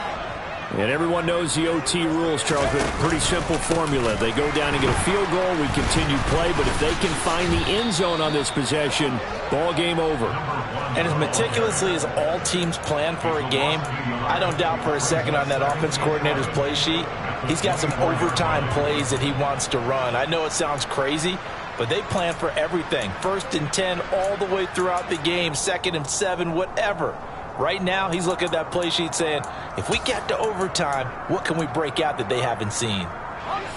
And everyone knows the OT rules, Charles, but pretty simple formula. They go down and get a field goal, we continue play, but if they can find the end zone on this possession, ball game over. And as meticulously as all teams plan for a game, I don't doubt for a second on that offense coordinator's play sheet, he's got some overtime plays that he wants to run. I know it sounds crazy, but they plan for everything. 1st and 10 all the way throughout the game, 2nd and 7, whatever. Right now, he's looking at that play sheet saying, if we get to overtime, what can we break out that they haven't seen?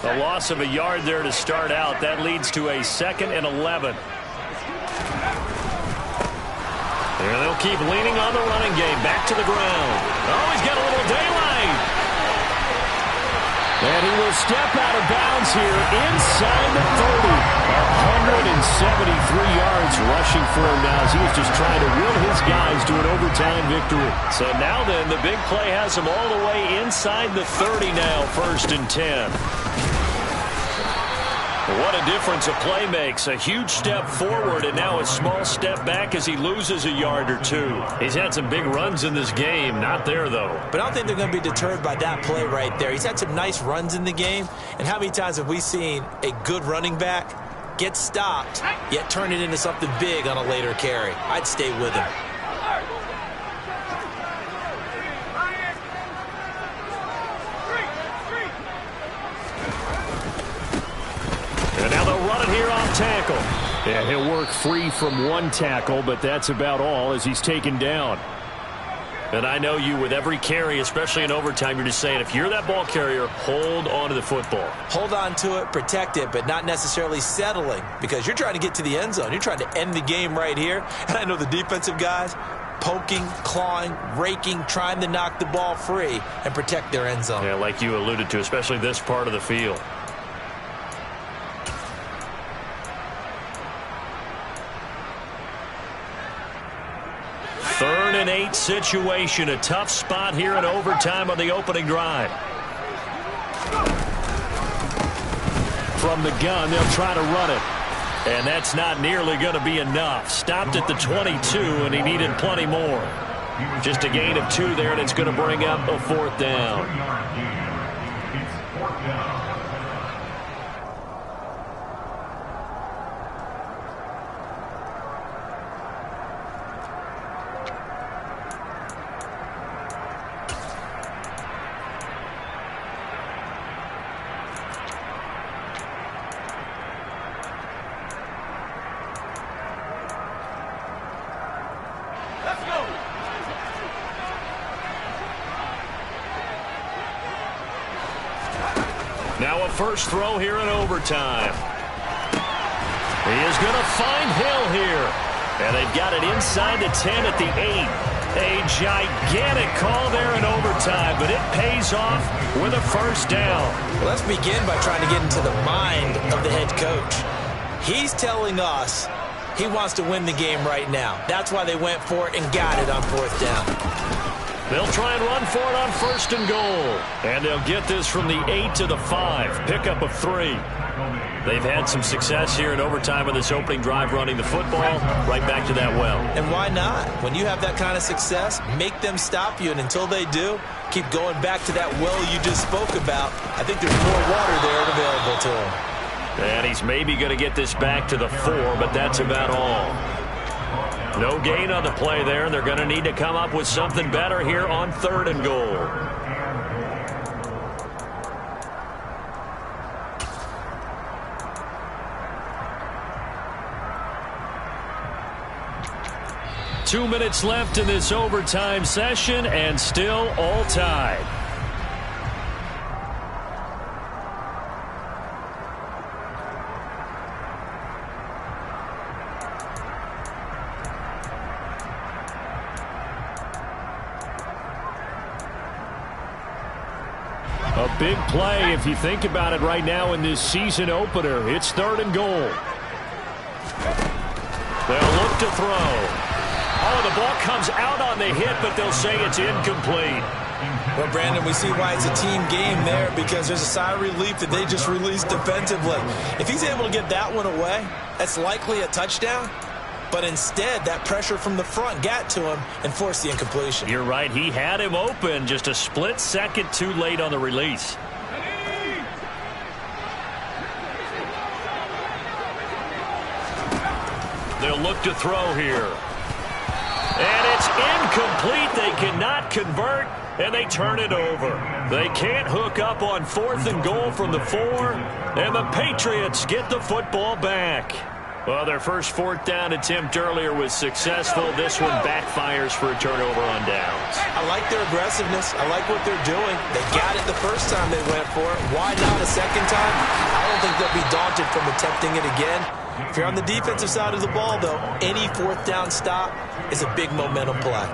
A loss of a yard there to start out. That leads to a 2nd and 11. There they'll keep leaning on the running game. Back to the ground. Oh, he's got a little daylight. And he will step out of bounds here inside the 30. 173 yards rushing for him now as he was just trying to will his guys to an overtime victory. So now then, the big play has him all the way inside the 30 now, 1st and 10. What a difference a play makes. A huge step forward and now a small step back as he loses a yard or 2. He's had some big runs in this game. Not there, though. But I don't think they're going to be deterred by that play right there. He's had some nice runs in the game. And how many times have we seen a good running back get stopped, yet turn it into something big on a later carry? I'd stay with him. tackle. Yeah, he'll work free from one tackle, but that's about all as he's taken down. And I know you, with every carry, especially in overtime, you're just saying, if you're that ball carrier, hold on to the football. Hold on to it, protect it, but not necessarily settling, because you're trying to get to the end zone. You're trying to end the game right here. And I know the defensive guys poking, clawing, raking, trying to knock the ball free and protect their end zone. Yeah, like you alluded to, especially this part of the field. Third and 8 situation. A tough spot here in overtime on the opening drive. From the gun, they'll try to run it. And that's not nearly going to be enough. Stopped at the 22, and he needed plenty more. Just a gain of 2 there, and it's going to bring up a 4th down. Now a first throw here in overtime. He is going to find Hill here. And they've got it inside the 10 at the 8. A gigantic call there in overtime, but it pays off with a first down. Well, let's begin by trying to get into the mind of the head coach. He's telling us he wants to win the game right now. That's why they went for it and got it on 4th down. They'll try and run for it on 1st and goal. And they'll get this from the 8 to the 5. Pickup of 3. They've had some success here in overtime in this opening drive running the football. Right back to that well. And why not? When you have that kind of success, make them stop you. And until they do, keep going back to that well you just spoke about. I think there's more water there available to him. And he's maybe going to get this back to the 4, but that's about all. No gain on the play there, and they're going to need to come up with something better here on 3rd and goal. Two minutes left in this overtime session, and still all tied. A big play if you think about it right now in this season opener. It's 3rd and goal. They'll look to throw. Oh, the ball comes out on the hit, but they'll say it's incomplete. Well, Brandon, we see why it's a team game there, because there's a sigh of relief that they just released defensively. If he's able to get that one away, that's likely a touchdown. But instead, that pressure from the front got to him and forced the incompletion. You're right. He had him open, just a split second too late on the release. They'll look to throw here. And it's incomplete. They cannot convert, and they turn it over. They can't hook up on 4th and goal from the 4, and the Patriots get the football back. Well, their first 4th down attempt earlier was successful. This one backfires for a turnover on downs. I like their aggressiveness. I like what they're doing. They got it the first time they went for it. Why not a second time? I don't think they'll be daunted from attempting it again. If you're on the defensive side of the ball, though, any 4th down stop is a big momentum play.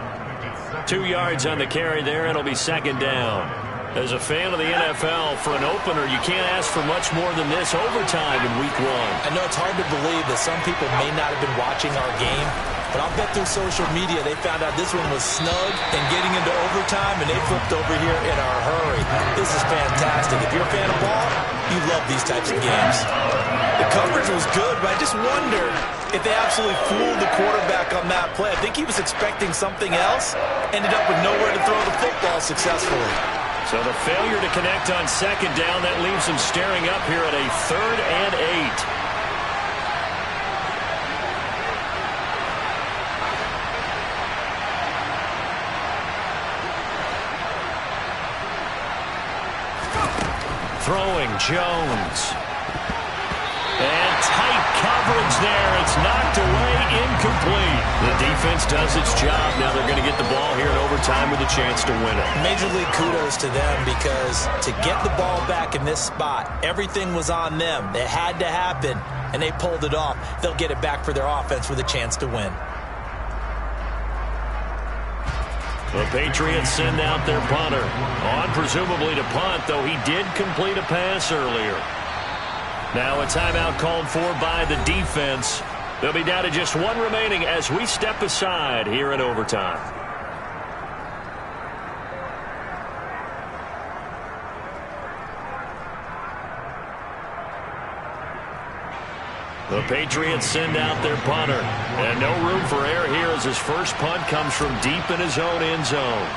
2 yards on the carry there. It'll be 2nd down. As a fan of the NFL, for an opener, you can't ask for much more than this overtime in Week 1. I know it's hard to believe that some people may not have been watching our game, but I'll bet through social media they found out this one was snug and getting into overtime, and they flipped over here in a hurry. This is fantastic. If you're a fan of ball, you love these types of games. The coverage was good, but I just wonder if they absolutely fooled the quarterback on that play. I think he was expecting something else, ended up with nowhere to throw the football successfully. So the failure to connect on 2nd down, that leaves them staring up here at a 3rd and 8. Throwing Jones. And tight coverage. coverage there. It's knocked away, incomplete. The defense does its job. Now they're going to get the ball here in overtime with a chance to win it. Major league kudos to them, because to get the ball back in this spot, everything was on them. It had to happen, and they pulled it off. They'll get it back for their offense with a chance to win. The Patriots send out their punter. On presumably to punt, though he did complete a pass earlier. Now a timeout called for by the defense. They'll be down to just one remaining as we step aside here in overtime. The Patriots send out their punter. And no room for error here as his first punt comes from deep in his own end zone.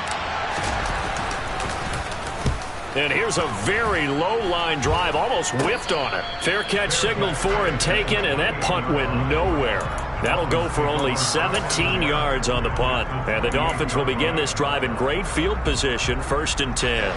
And here's a very low-line drive, almost whiffed on it. Fair catch signaled for and taken, and that punt went nowhere. That'll go for only 17 yards on the punt. And the Dolphins will begin this drive in great field position, 1st and 10.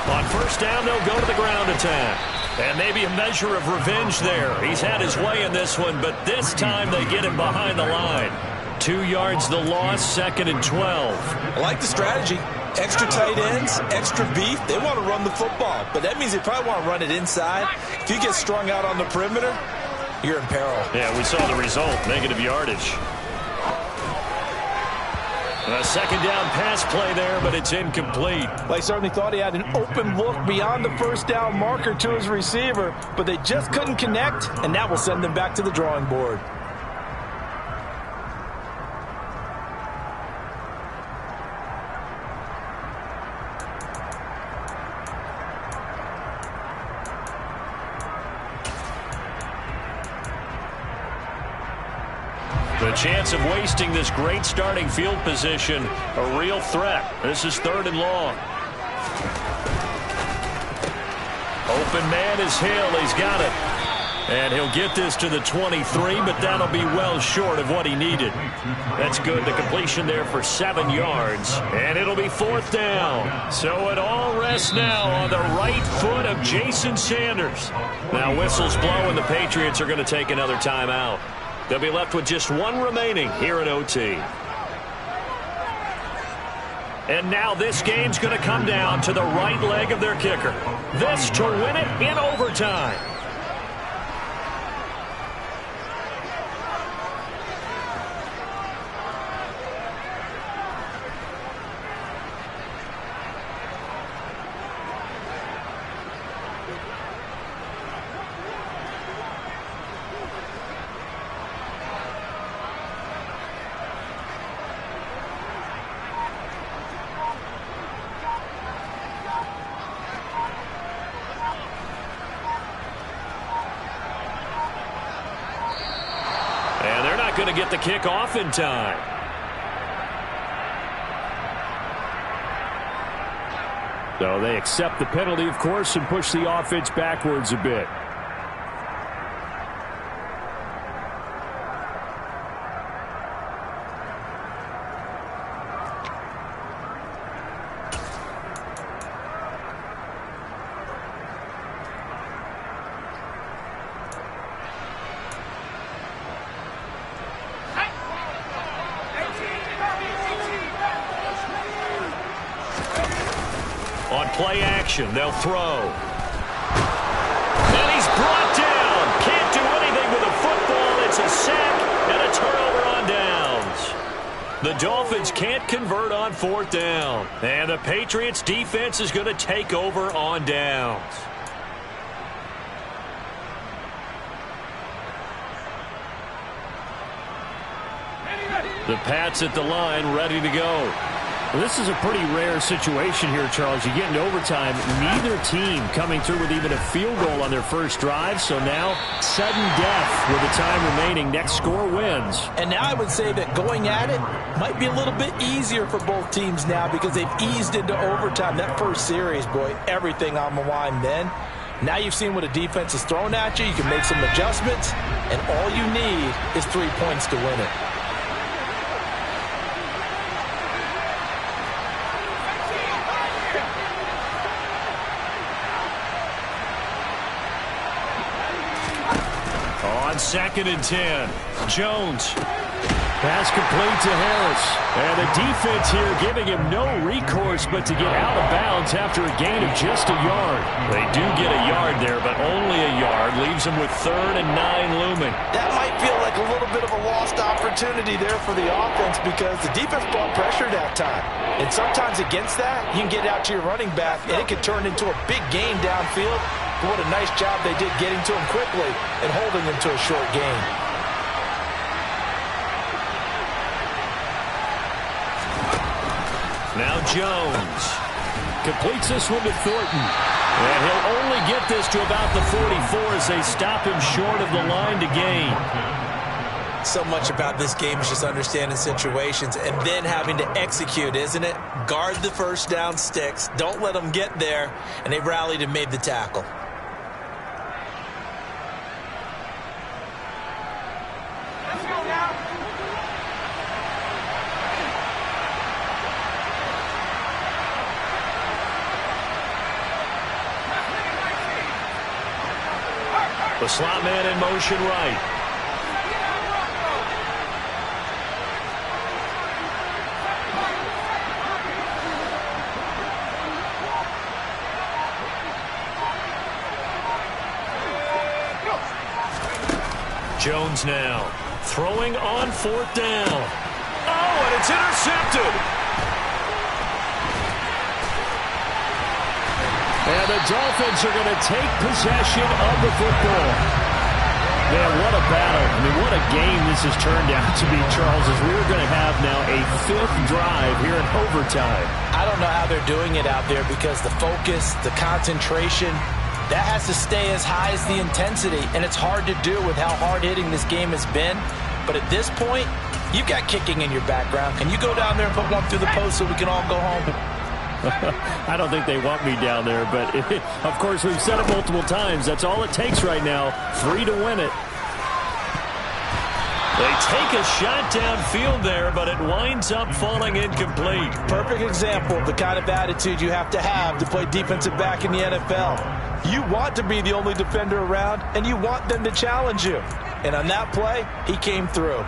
On first down, they'll go to the ground attack. And maybe a measure of revenge there. He's had his way in this one, but this time they get him behind the line. 2 yards the loss, 2nd and 12. I like the strategy. Extra tight ends, extra beef. They want to run the football, but that means they probably want to run it inside. If you get strung out on the perimeter, you're in peril. Yeah, we saw the result, negative yardage. A 2nd down pass play there, but it's incomplete. They certainly thought he had an open look beyond the first down marker to his receiver, but they just couldn't connect, and that will send them back to the drawing board. The chance of wasting this great starting field position, a real threat. This is 3rd and long. Open man is Hill. He's got it. And he'll get this to the 23, but that'll be well short of what he needed. That's good. The completion there for 7 yards. And it'll be 4th down. So it all rests now on the right foot of Jason Sanders. Now whistles blow, and the Patriots are going to take another timeout. They'll be left with just one remaining here at OT. And now this game's going to come down to the right leg of their kicker. This to win it in overtime. Going to get the kick off in time. So they accept the penalty, of course, and push the offense backwards a bit. On play action, they'll throw. And he's brought down. Can't do anything with a football. It's a sack and a turnover on downs. The Dolphins can't convert on 4th down. And the Patriots defense is going to take over on downs. The Pats at the line, ready to go. Well, this is a pretty rare situation here, Charles. You get into overtime, neither team coming through with even a field goal on their first drive. So now, sudden death with the time remaining. Next score wins. And now I would say that going at it might be a little bit easier for both teams now because they've eased into overtime. That first series, boy, everything on the line then. Now you've seen what a defense is thrown at you. You can make some adjustments, and all you need is 3 points to win it. On 2nd and 10, Jones. Pass complete to Harris. And the defense here giving him no recourse but to get out of bounds after a gain of just a yard. They do get a yard there, but only a yard. Leaves them with 3rd and 9 looming. That might feel like a little bit of a lost opportunity there for the offense because the defense brought pressure that time. And sometimes against that, you can get out to your running back, and it could turn into a big gain downfield. But what a nice job they did getting to him quickly and holding him to a short gain. Now Jones completes this one to Thornton. And he'll only get this to about the 44 as they stop him short of the line to gain. So much about this game is just understanding situations and then having to execute, isn't it? Guard the first down sticks. Don't let them get there. And they rallied and made the tackle. The slot man in motion right. Jones now throwing on 4th down. Oh, and it's intercepted. And the Dolphins are going to take possession of the football. Man, what a battle. I mean, what a game this has turned out to be, Charles, as we're going to have now a 5th drive here in overtime. I don't know how they're doing it out there because the focus, the concentration, that has to stay as high as the intensity, and it's hard to do with how hard-hitting this game has been. But at this point, you've got kicking in your background. Can you go down there and put one through the post so we can all go home? I don't think they want me down there, but of course we've said it multiple times. That's all it takes right now. 3 to win it. They take a shot downfield there, but it winds up falling incomplete. Perfect example of the kind of attitude you have to play defensive back in the NFL. You want to be the only defender around, and you want them to challenge you. And on that play, he came through.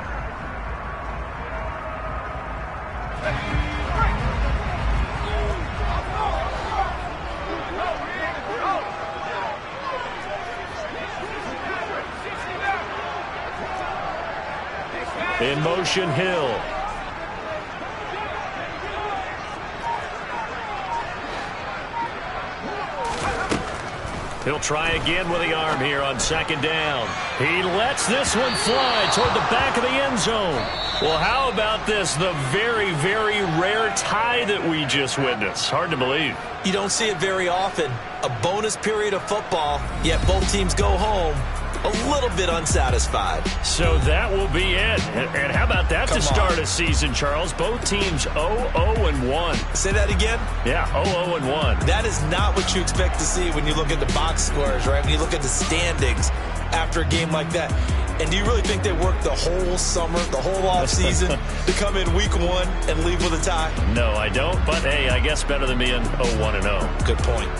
In motion, Hill. He'll try again with the arm here on 2nd down. He lets this one fly toward the back of the end zone. Well, how about this? The very, very rare tie that we just witnessed. Hard to believe. You don't see it very often. A bonus period of football, yet both teams go home a little bit unsatisfied. So that will be it. And how about that to start a season, Charles? Both teams 0-0-1. Say that again? Yeah, 0-0-1. That is not what you expect to see when you look at the box scores, right? When you look at the standings after a game like that. And do you really think they worked the whole summer, the whole offseason to come in week 1 and leave with a tie? No, I don't. But, hey, I guess better than being 0-1-0. Good point.